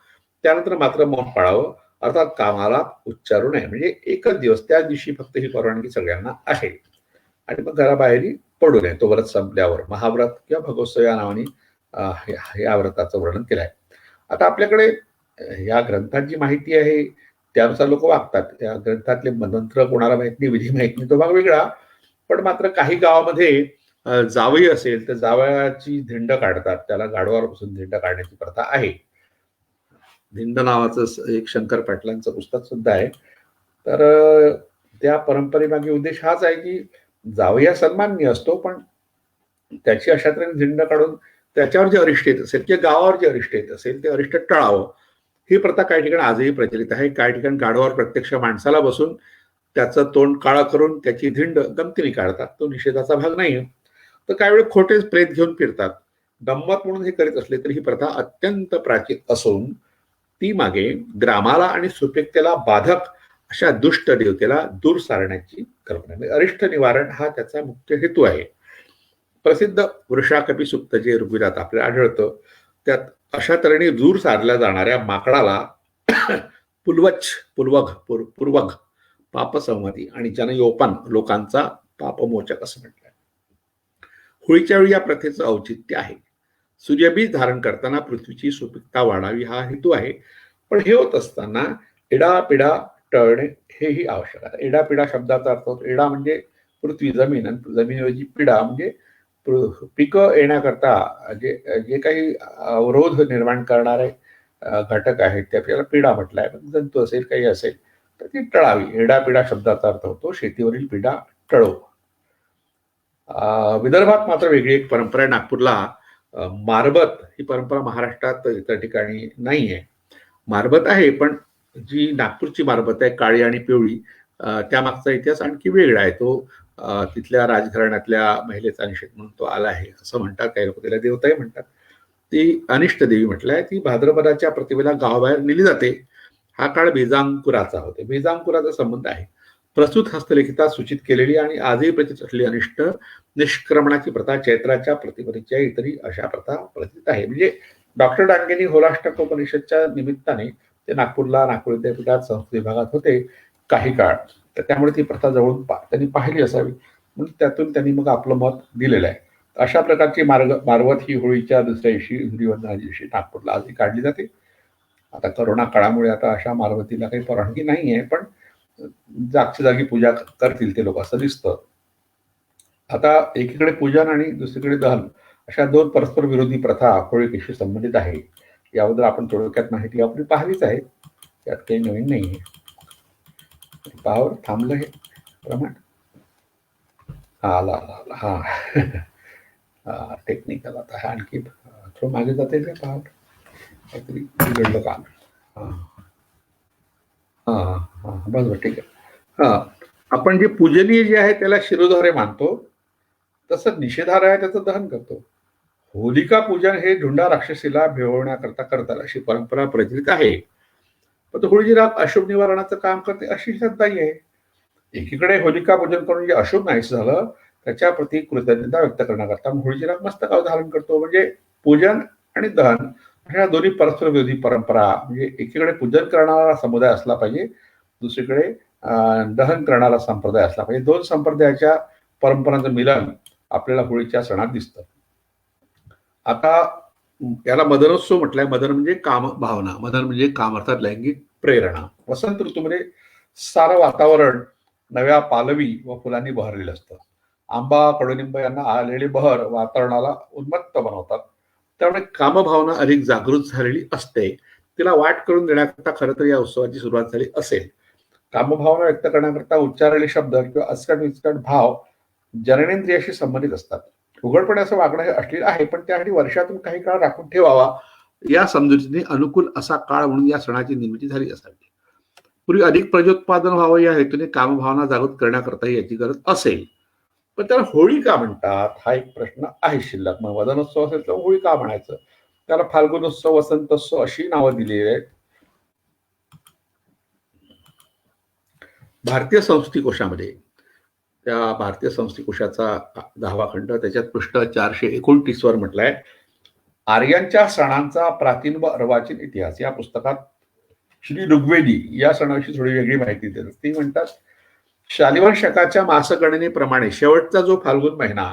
त्यानंतर मात्र मौन पाळावं, अर्थात कामाला उच्चारू नये. म्हणजे एकच दिवस, त्या दिवशी फक्त ही परवानगी सगळ्यांना आहे. आणि मग घराबाहेर पडू नये तो व्रत संपल्यावर. महाव्रत किंवा भगोत्सव या नावाने या व्रताचं वर्णन केलं आहे. आता आपल्याकडे या ग्रंथात जी माहिती आहे त्यानुसार लोक वागतात. या ग्रंथातले मंत्र कोणाला माहित नाही, विधी माहित नाही, तो भाग वेगळा. पण मात्र काही गावामध्ये जावई असेल तर जावयाची धिंड काढतात. त्याला गाढवावर बसून धिंड काढण्याची प्रथा आहे. धिंड नावाचं एक शंकर पाटलांचं पुस्तक सुद्धा आहे. तर त्या परंपरेमागे उद्देश हाच आहे की जावया सन्माननीय असतो, पण त्याची अशा तऱ्हेने धिंड काढून त्याच्यावर जे अरिष्ट येत असेल किंवा गावावर जे अरिष्ट येत असेल ते अरिष्ट टळावं, ही प्रथा काही ठिकाणी आजही प्रचलित आहे. काही ठिकाणी गाढवावर प्रत्यक्ष माणसाला बसून त्याचं तोंड काळं करून त्याची धिंड गमतीने काढतात. तो निषेधाचा भाग नाही. तर काही वेळ खोटेच प्रेत घेऊन फिरतात. गंमत म्हणून हे करीत असले तरी ही प्रथा अत्यंत प्राचीन असून ती मागे ग्रामाला आणि सुपिकतेला बाधक अशा दुष्ट देवतेला दूर सारण्याची कल्पना, अरिष्ट निवारण हा त्याचा मुख्य हेतू आहे. प्रसिद्ध वृषाकपी सुक्त जे ऋग्वेदात आपल्याला आढळतं त्यात अशा तऱ्हेने दूर सारल्या जाणाऱ्या माकडाला पूर्वग पापसंहती आणि जनयोपन लोकांचा पापमोचक असं म्हटलंय. होळीच्या वेळी या प्रथेचं औचित्य आहे. सूर्यबीज धारण करताना पृथ्वीची सुपीकता वाढावी हा हेतू आहे. पण हे होत असताना एडापिडा टळणे हेही आवश्यक आहे. एडापिडा शब्दाचा अर्थ होतो, एडा म्हणजे पृथ्वी, जमीन, आणि जमिनीवरची पिडा म्हणजे पिकं येण्याकरता जे काही अवरोध निर्माण करणारे घटक आहेत ते आपल्याला पिडा म्हटलाय. पण जंतू असेल काही असेल तर ती टळावी. एडापिडा शब्दाचा अर्थ होतो शेतीवरील पिडा टळो. विदर्भात मात्र वेगळी एक परंपरा आहे. नागपूरला मारबत ही परंपरा महाराष्ट्रात इतर ठिकाणी नाही आहे. मारबत आहे, पण जी नागपूरची मारबत आहे काळी आणि पिवळी, त्यामागचा इतिहास आणखी वेगळा आहे. तो तिथल्या राजघराण्यातल्या महिलेचा निषेध म्हणून तो आला आहे असं म्हणतात. काही लोक त्याला देवताही म्हणतात. ती अनिष्ट देवी म्हटलंय. ती भाद्रपदाच्या प्रतिभेला गावाबाहेर नेली जाते. हा काळ बीजांकुराचा होते. बीजांकुराचा संबंध आहे. प्रस्तुत हस्तलिखितात सूचित केलेली आणि आजही प्रचित असलेली अनिष्ट निष्क्रमणाची प्रथा चैत्राच्या प्रतिपदेच्या इतरही अशा प्रथा प्रचित आहे. म्हणजे डॉक्टर डांगेंनी होलाष्टकोपनिषदच्या निमित्ताने ते नागपूर विद्यापीठात संस्कृत विभागात होते काही काळ. तर त्यामुळे ती प्रथा जवळून त्यांनी पाहिली असावी, म्हणून त्यातून त्यांनी मग आपलं मत दिलेलं आहे. अशा प्रकारची मारवत ही होळीच्या दुसऱ्या दिवशी धुलीवंदनाच्या दिवशी नागपूरला आजही काढली जाते. आता करोना काळामुळे आता अशा मारवतीला काही परवानगी नाही आहे, पण जागच्या जागी पूजा करतील ते लोक असं दिसतं. आता एकीकडे पूजन आणि दुसरीकडे दहन अशा दोन परस्पर विरोधी प्रथा होळीशी संबंधित आहे. याबद्दल आपण थोडक्यात माहिती आपली पाहिलीच आहे, त्यात काही नवीन नाही आहे. पावर थांबलं हे प्रमाण आला हा टेक्निकल आता आणखी थोडं मागे जाते का पावर काहीतरी बिघडलं काम. बरोबर, ठीक आहे. आपण जे पूजनीय जे आहे त्याला शिरोधारे मानतो, तसं निषेधार्ह आहे त्याचं दहन करतो. होलिका पूजन हे झुंडा राक्षसीला भेवण्याकरता करतात अशी परंपरा प्रचलित आहे. पण होळीची रात अशुभ निवारणाचं काम करते अशी श्रद्धाही आहे. एकीकडे होलिका पूजन करून जे अशुभ नाहीस झालं त्याच्या प्रती कृतज्ञता व्यक्त करण्याकरता होळीची रात मस्तकावर धारण करतो. म्हणजे पूजन आणि दहन अशा दोन्ही परस्पर विरोधी परंपरा. म्हणजे एकीकडे पूजन करणारा समुदाय असला पाहिजे, दुसरीकडे दहन करणारा संप्रदाय असला पाहिजे. दोन संप्रदायाच्या परंपरांचं मिलन आपल्याला होळीच्या सणात दिसतं. आता याला मदनोत्सव म्हटलंय. मदन म्हणजे काम भावना, मदन म्हणजे काम अर्थात लैंगिक प्रेरणा. वसंत ऋतूमध्ये सारं वातावरण नव्या पालवी व फुलांनी बहरलेलं असतं. आंबा, कडुलिंब यांना आलेले बहर वातावरणाला उन्मत्त बनवतात. त्यामुळे कामभावना अधिक जागृत झालेली असते. तिला वाट करून देण्याकरता खरं तर या उत्सवाची सुरुवात झाली असेल. कामभावना व्यक्त करण्याकरता उच्चारलेले शब्द किंवा अस्कट विस्कट भाव जननेंद्रियाशी संबंधित असतात. उघडपणे असं वागणं हे अश्लील आहे, पण त्यासाठी वर्षातून काही काळ राखून ठेवावा या समजुतीने अनुकूल असा काळ म्हणून या सणाची निर्मिती झाली असावी. पूर्वी अधिक प्रजोत्पादन व्हावं या हेतूने कामभावना जागृत करण्याकरता याची गरज असेल, पण त्याला होळी का म्हणतात हा एक प्रश्न आहे शिल्लक. मग वदनोत्सव असेल तर होळी का म्हणायचं? त्याला फाल्गुनोत्सव, वसंतोत्सव अशी नावं दिलेली आहेत. भारतीय संस्कृती कोशामध्ये, त्या भारतीय संस्कृती कोशाचा 10वा खंड, त्याच्यात पृष्ठ 429 वर म्हटलंय, आर्यांच्या सणांचा प्राचीन व अर्वाचीन इतिहास या पुस्तकात श्री ऋग्वेदी या सणाविषयी थोडी वेगळी माहिती देतात. ती म्हणतात, शालिवाहन शकाच्या मासगणनेप्रमाणे शेवटचा जो फाल्गुन महिना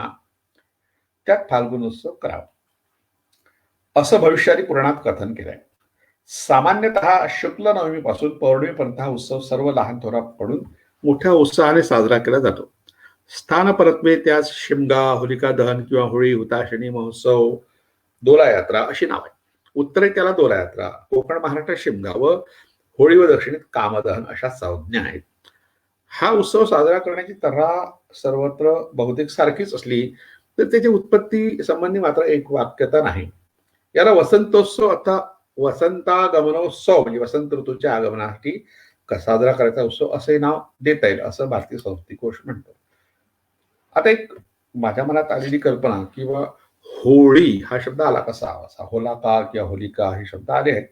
त्यात फाल्गुनोत्सव करावा असं भविष्यादी पुराणात कथन केलंय. सामान्यतः शुक्ल नवमीपासून पौर्णिमेपर्यंत हा उत्सव सर्व लहान थोराकडून मोठ्या उत्साहाने साजरा केला जातो. स्थान परत्वे त्यास शिमगा, होलिका दहन किंवा होळी, हुताशनी महोत्सव, दोला यात्रा अशी नाव आहे. उत्तरेत त्याला दोला यात्रा, कोकण महाराष्ट्र शिमगा व होळी व दक्षिणेत कामदहन अशा संज्ञा आहेत. हा उत्सव साजरा करण्याची तऱ्हा सर्वत्र बहुतेक सारखीच असली तर त्याची उत्पत्ती संबंधी मात्र एक वाक्यता नाही. याला वसंतोत्सव अथवा वसंतागमनोत्सव म्हणजे वसंत ऋतूच्या आगमनासाठी साजरा करायचा उत्सव असे नाव देता येईल असं भारतीय संस्कृती कोश म्हणतो. आता एक माझ्या मनात आलेली कल्पना किंवा होळी हा शब्द आला कसा, असा होलाका किंवा होलिका हे शब्द आले आहेत,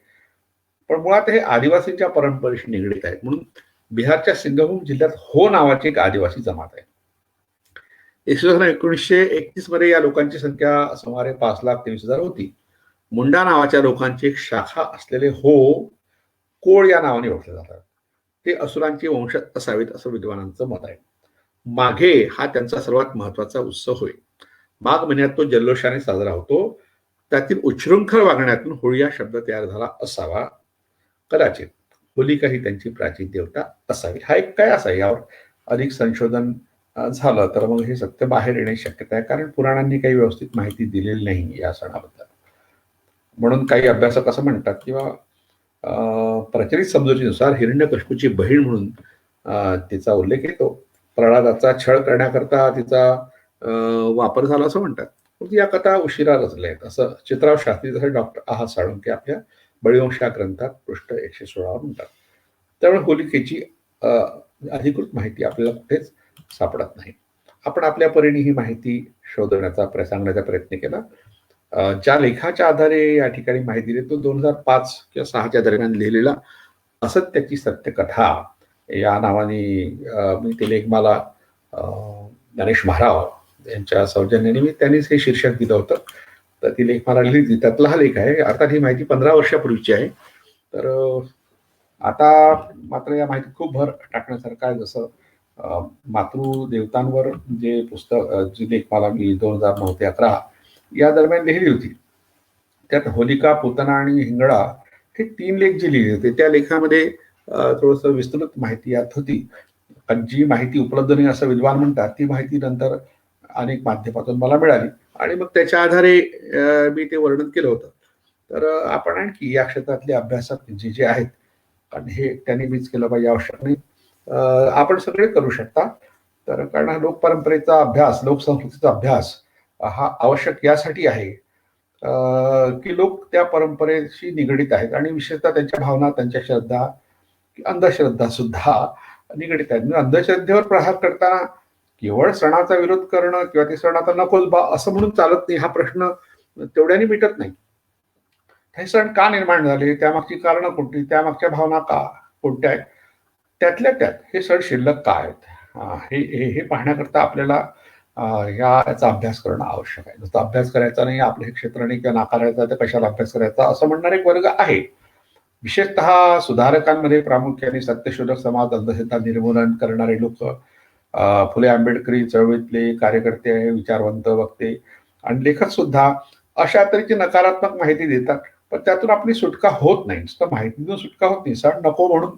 पण मुळात हे आदिवासींच्या परंपरेशी निगडीत आहेत. म्हणून बिहारच्या सिंगभूम जिल्ह्यात हो नावाची एक आदिवासी जमात आहे. 1931 मध्ये या लोकांची संख्या सुमारे 5,23,000 होती. मुंडा नावाच्या लोकांची एक शाखा असलेले हो कोळ या नावाने ओळखले जातात. ते असुरांची वंशज असावेत असं विद्वानांचं मत आहे. माघे हा त्यांचा सर्वात महत्वाचा उत्सव होय. माघ महिन्यात तो जल्लोषाने साजरा होतो. त्यातील उच्छृंखल वागण्यातून होळी हा शब्द तयार झाला असावा. कदाचित होलिका ही त्यांची प्राचीन देवता असावी. हा एक काय असा यावर अधिक संशोधन झालं तर मग हे सत्य बाहेर येण्याची शक्यता आहे, कारण पुराणांनी काही व्यवस्थित माहिती दिलेली नाही या सणाबद्दल. म्हणून काही अभ्यासक असं म्हणतात किंवा प्रचलित समजुतीनुसार हिरण्यकशिपूची बहीण म्हणून तिचा उल्लेख येतो. प्रल्हादाचा छळ करण्याकरता तिचा वापर झाला असं म्हणतात. या कथा उशिरा रचल्या आहेत असं चित्राव शास्त्री तसं डॉक्टर आहा साळुंके आपल्या बळीवंश या ग्रंथात पृष्ठ 116 म्हणतात. त्यामुळे होलिकेची अधिकृत माहिती आपल्याला कुठेच सापडत नाही. आपण आपल्या परीने ही माहिती शोधण्याचा सांगण्याचा प्रयत्न केला. ज्या लेखाच्या आधारे या ठिकाणी माहिती दिली तो 2005 किंवा 6च्या दरम्यान लिहिलेला असत्याची सत्यकथा या नावाने मी ते लेख मला गणेश महाराव यांच्या सौजन्याने मी त्यांनीच हे शीर्षक दिलं होतं. तर ती लेख मला लिहिली, त्यातला हा लेख आहे. अर्थात ही माहिती 15 वर्षापूर्वीची आहे. तर आता मात्र या माहितीत खूप भर टाकण्यासारखं आहे. जसं मातृदेवतांवर जे पुस्तक जी लेख मला मी 2009 ते 11 या दरम्यान लिहिली होती, त्यात होलिका, पूतना आणि हिंगडा हे 3 लेख जे लिहिले होते त्या लेखामध्ये थोडंसं विस्तृत माहिती यात होती. जी माहिती उपलब्ध नाही असं विद्वान म्हणतात, ती माहिती नंतर अनेक माध्यमातून मला मिळाली आणि मग त्याच्या आधारे मी ते वर्णन केलं होतं. तर आपण आणखी या क्षेत्रातले अभ्यासक जे आहेत, कारण हे त्यांनी मीच केलं पाहिजे आवश्यक नाही, आपण सगळे करू शकता. तर कारण लोकपरंपरेचा अभ्यास, लोकसंस्कृतीचा अभ्यास हा आवश्यक यासाठी आहे की लोक त्या परंपरेशी निगडीत आहेत आणि विशेषतः त्यांच्या भावना, त्यांच्या श्रद्धा, अंधश्रद्धा सुद्धा निगडीत आहेत. म्हणजे अंधश्रद्धेवर प्रहार करताना केवळ सणाचा विरोध करणं किंवा ते सण आता नकोच बा असं म्हणून चालत नाही, हा प्रश्न तेवढ्याने मिटत नाही. हे सण का निर्माण झाले, त्यामागची कारणं कोणती, त्यामागच्या भावना का कोणत्या आहेत, त्यातल्या त्यात हे सण शिल्लक का आहेत हे पाहण्याकरता आपल्याला याचा अभ्यास करणं आवश्यक आहे. नुसता अभ्यास करायचा नाही, आपलं हे क्षेत्र नाही किंवा नाकारायचा, तर कशाला अभ्यास करायचा असं म्हणणारे एक वर्ग आहे. विशेषतः सुधारकांमध्ये प्रामुख्याने सत्यशोधक समाज, अंधश्रद्धा निर्मूलन करणारे लोक, फुले आंबेडकरी चळवळीतले कार्यकर्ते, विचारवंत, वक्ते आणि लेखक सुद्धा अशा तऱ्हेची नकारात्मक माहिती देतात. पण त्यातून आपली सुटका होत नाही. नुसतं माहितीतून सुटका होत नाही. सण नको म्हणून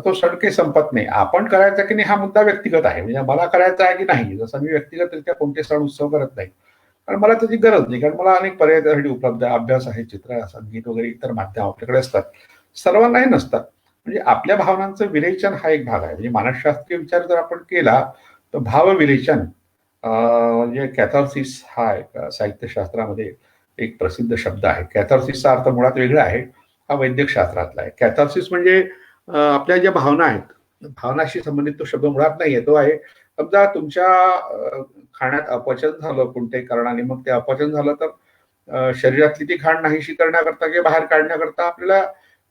तो सण काही संपत नाही. आपण करायचा की नाही हा मुद्दा व्यक्तिगत आहे. म्हणजे मला करायचा आहे की नाही, जसं मी व्यक्तिगतरित्या कोणते सण उत्सव करत नाही, कारण मला त्याची गरज नाही, कारण मला अनेक पर्याय त्यासाठी उपलब्ध आहे. अभ्यास आहे, चित्र, संगीत वगैरे इतर माध्यम आपल्याकडे असतात. सर्वांनाही नसतात. म्हणजे आपल्या भावनांचं विरेचन हा एक भाग आहे. म्हणजे मानसशास्त्रीय विचार जर आपण केला तर भावविरेचन म्हणजे कॅथार्सिस हा एक साहित्यशास्त्रामध्ये एक प्रसिद्ध शब्द आहे. कॅथार्सिसचा अर्थ मुळात वेगळा आहे. हा वैद्यक शास्त्रातला आहे. कॅथार्सिस म्हणजे आपल्या ज्या भावना आहेत, भावनाशी संबंधित तो शब्द मुळात नाहीये. तो आहे समजा तुमच्या खाण्यात अपचन झालं कोणत्याही कारणाने, मग ते अपचन झालं तर शरीरातली ती घाण नाहीशी करण्याकरता किंवा बाहेर काढण्याकरता आपल्याला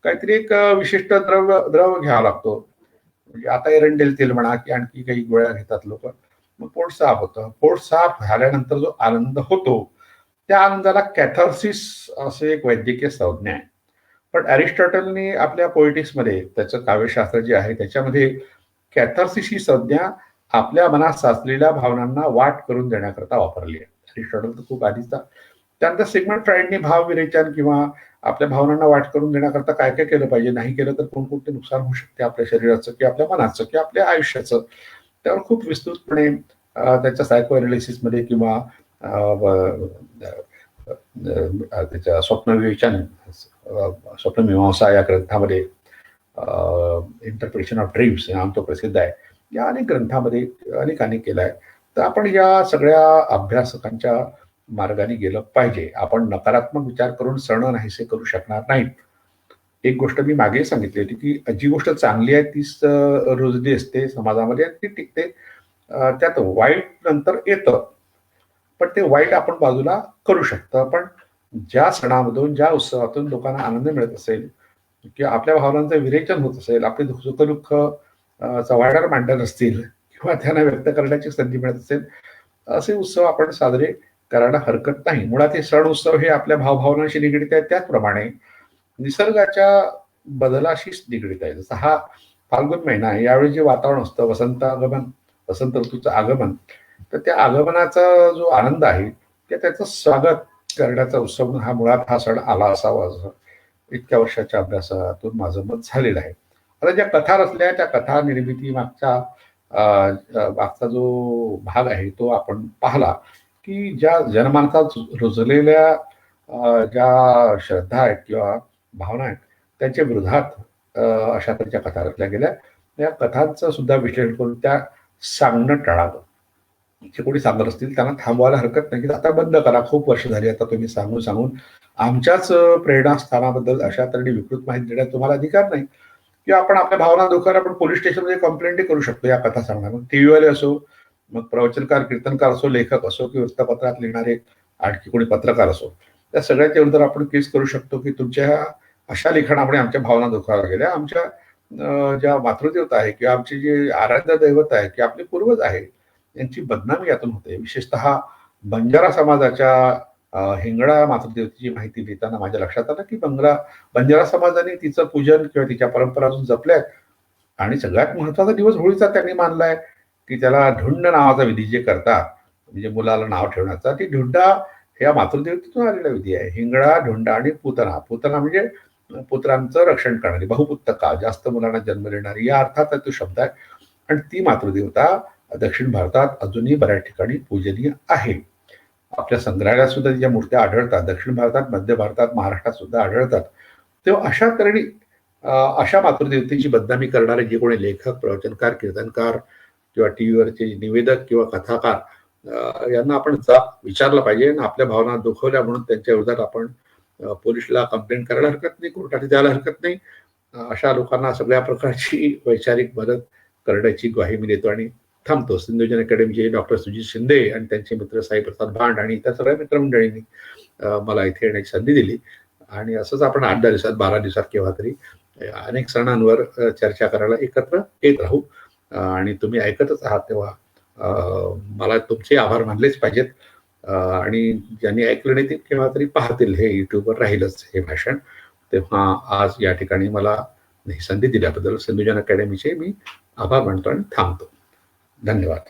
काहीतरी एक विशिष्ट द्रव घ्यावा लागतो. म्हणजे आता एरंडेल तेल म्हणा की आणखी काही गोळ्या घेतात लोक, मग पोट साफ होतं. पोट साफ झाल्यानंतर जो आनंद होतो त्या आनंदाला कॅथार्सिस असे एक वैद्यकीय संज्ञा आहे. पण अरिस्टॉटलने आपल्या पोएटिक्समध्ये त्याचं काव्यशास्त्र जे आहे त्याच्यामध्ये कॅथार्सिस ही संज्ञा आपल्या मनात साचलेल्या भावनांना वाट करून देण्याकरता वापरली आहे. अरिस्टॉटल तर खूप आधीचा. त्यानंतर सिग्मंड फ्राईडने भावविरेचन किंवा आपल्या भावनांना वाट करून देण्याकरता काय काय केलं पाहिजे, नाही केलं तर कोणकोणते नुकसान होऊ शकते आपल्या शरीराचं किंवा आपल्या मनाचं किंवा आपल्या आयुष्याचं, त्यावर खूप विस्तृतपणे त्याच्या सायको अनालिसिसमध्ये किंवा त्याच्या स्वप्नविवेचन स्वप्नमीमांसा या ग्रंथामध्ये इंटरप्रिटेशन ऑफ ड्रीम्स नाम तो प्रसिद्ध आहे. या अनेक ग्रंथामध्ये अनेकांनी केलं आहे. तर आपण या सगळ्या अभ्यासकांच्या मार्गाने गेलं पाहिजे. आपण नकारात्मक विचार करून सण नाहीसे करू शकणार नाहीत. एक गोष्ट मी मागे सांगितली होती की जी गोष्ट चांगली आहे तीच रुजली असते समाजामध्ये, ती टिकते. त्यात वाईट नंतर येतं, पण ते वाईट आपण बाजूला करू शकतो. पण ज्या सणामधून ज्या उत्सवातून लोकांना आनंद मिळत असेल किंवा आपल्या भावनांचं विरेचन होत असेल, आपले सुखदुःख चव्हाट्यावर मांडत असतील किंवा त्यांना व्यक्त करण्याची संधी मिळत असेल, असे उत्सव आपण साजरे करायला हरकत नाही. मुळात हे सण उत्सव हे आपल्या भावभावनांशी निगडीत आहेत. त्याचप्रमाणे निसर्गाच्या बदलाशीच निगडीत आहे. जसं हा फाल्गुन महिना आहे, यावेळी जे वातावरण असतं वसंत ऋतूचं आगमन, तर त्या आगमनाचा जो आनंद आहे त्याचं स्वागत करण्याचा उत्सव हा मुळात हा सण आला असावा असं इतक्या वर्षाच्या अभ्यासातून माझं मत झालेलं आहे. आता ज्या कथा रचल्या त्या कथा निर्मिती मागचा जो भाग आहे तो आपण पाहला की ज्या जनमानसात रुजलेल्या ज्या श्रद्धा आहेत किंवा भावना आहेत त्यांच्या विरोधात अशा तऱ्हेच्या कथा रचल्या गेल्या. या कथांचं सुद्धा विश्लेषण करून त्या सांगणं टाळावं. जे कोणी सांगत असतील त्यांना थांबवायला हरकत नाही की आता बंद करा, खूप वर्ष झाली आता तुम्ही सांगून सांगून आमच्याच प्रेरणास्थानाबद्दल अशा तऱ्हेने विकृत माहिती देण्यात तुम्हाला अधिकार नाही. किंवा आपण आपल्या भावना दुखायला आपण पोलीस स्टेशनमध्ये कंप्लेंटही करू शकतो या कथा सांगणार. मग टीव्हीवाले असो, मग प्रवचनकार कीर्तनकार असो, लेखक असो की वृत्तपत्रात लिहिणारे आणखी कोणी पत्रकार असो, त्या सगळ्याच्या विरुद्ध आपण केस करू शकतो की तुमच्या अशा लिखाणामुळे आमच्या भावना दुखावल्या गेल्या. आमच्या ज्या मातृदेवता आहे किंवा आमचे जे आराध्य दैवत आहे किंवा आपले पूर्वज आहे यांची बदनामी यातून होते. विशेषतः बंजारा समाजाच्या हिंगडा मातृदेवतेची माहिती देताना माझ्या लक्षात आलं की बंजारा समाजाने तिचं पूजन किंवा तिच्या परंपरा अजून जपल्यात. आणि सगळ्यात महत्वाचा दिवस होळीचा त्यांनी मानलाय की त्याला ढुंड नावाचा विधी जे करतात, म्हणजे मुलाला नाव ठेवण्याचा, ती ढुंडा ह्या मातृदेवतेतून आलेला विधी आहे. हिंगडा, ढुंडा आणि पुतना. पुतना म्हणजे पुत्रांचं रक्षण करणारी, बहुपुत्तका, जास्त मुलांना जन्म देणारी या अर्थाचा तो शब्द आहे. आणि ती मातृदेवता दक्षिण भारतात अजूनही बऱ्याच ठिकाणी पूजनीय आहे. आपल्या संग्रहालयात सुद्धा तिच्या मूर्त्या आढळतात. दक्षिण भारतात, मध्य भारतात, महाराष्ट्रात सुद्धा आढळतात. तेव्हा अशा तऱ्हेने अशा मातृदेवतेची बदनामी करणारे जे कोणी लेखक, प्रवचनकार, कीर्तनकार किंवा टीव्हीवरचे निवेदक किंवा कथाकार यांना आपण विचारलं पाहिजे. आपल्या भावना दुखवल्या म्हणून त्यांच्या विरोधात आपण पोलिसला कंप्लेंट करायला हरकत नाही, कोर्टात द्यायला हरकत नाही. अशा लोकांना सगळ्या प्रकारची वैचारिक मदत करण्याची ग्वाही मी देतो आणि थांबतो. सिंधुजन अकॅडमीचे डॉक्टर सुजित शिंदे आणि त्यांचे मित्र साईप्रसाद भांड आणि इतर सगळ्या मित्रमंडळींनी मला इथे येण्याची संधी दिली. आणि असंच आपण 8-10 दिवसात, 12 दिवसात केव्हा तरी अनेक सणांवर चर्चा करायला एकत्र येत राहू. आणि तुम्ही ऐकतच आहात तेव्हा मला तुमचे आभार मानलेच पाहिजेत. आणि ज्यांनी ऐकलं नाही ते केव्हा तरी पाहतील, हे युट्यूबवर राहीलच हे भाषण. तेव्हा आज या ठिकाणी मला ही संधी दिल्याबद्दल सिंधुजन अकॅडमीचे मी आभार मानतो आणि थांबतो. धन्यवाद.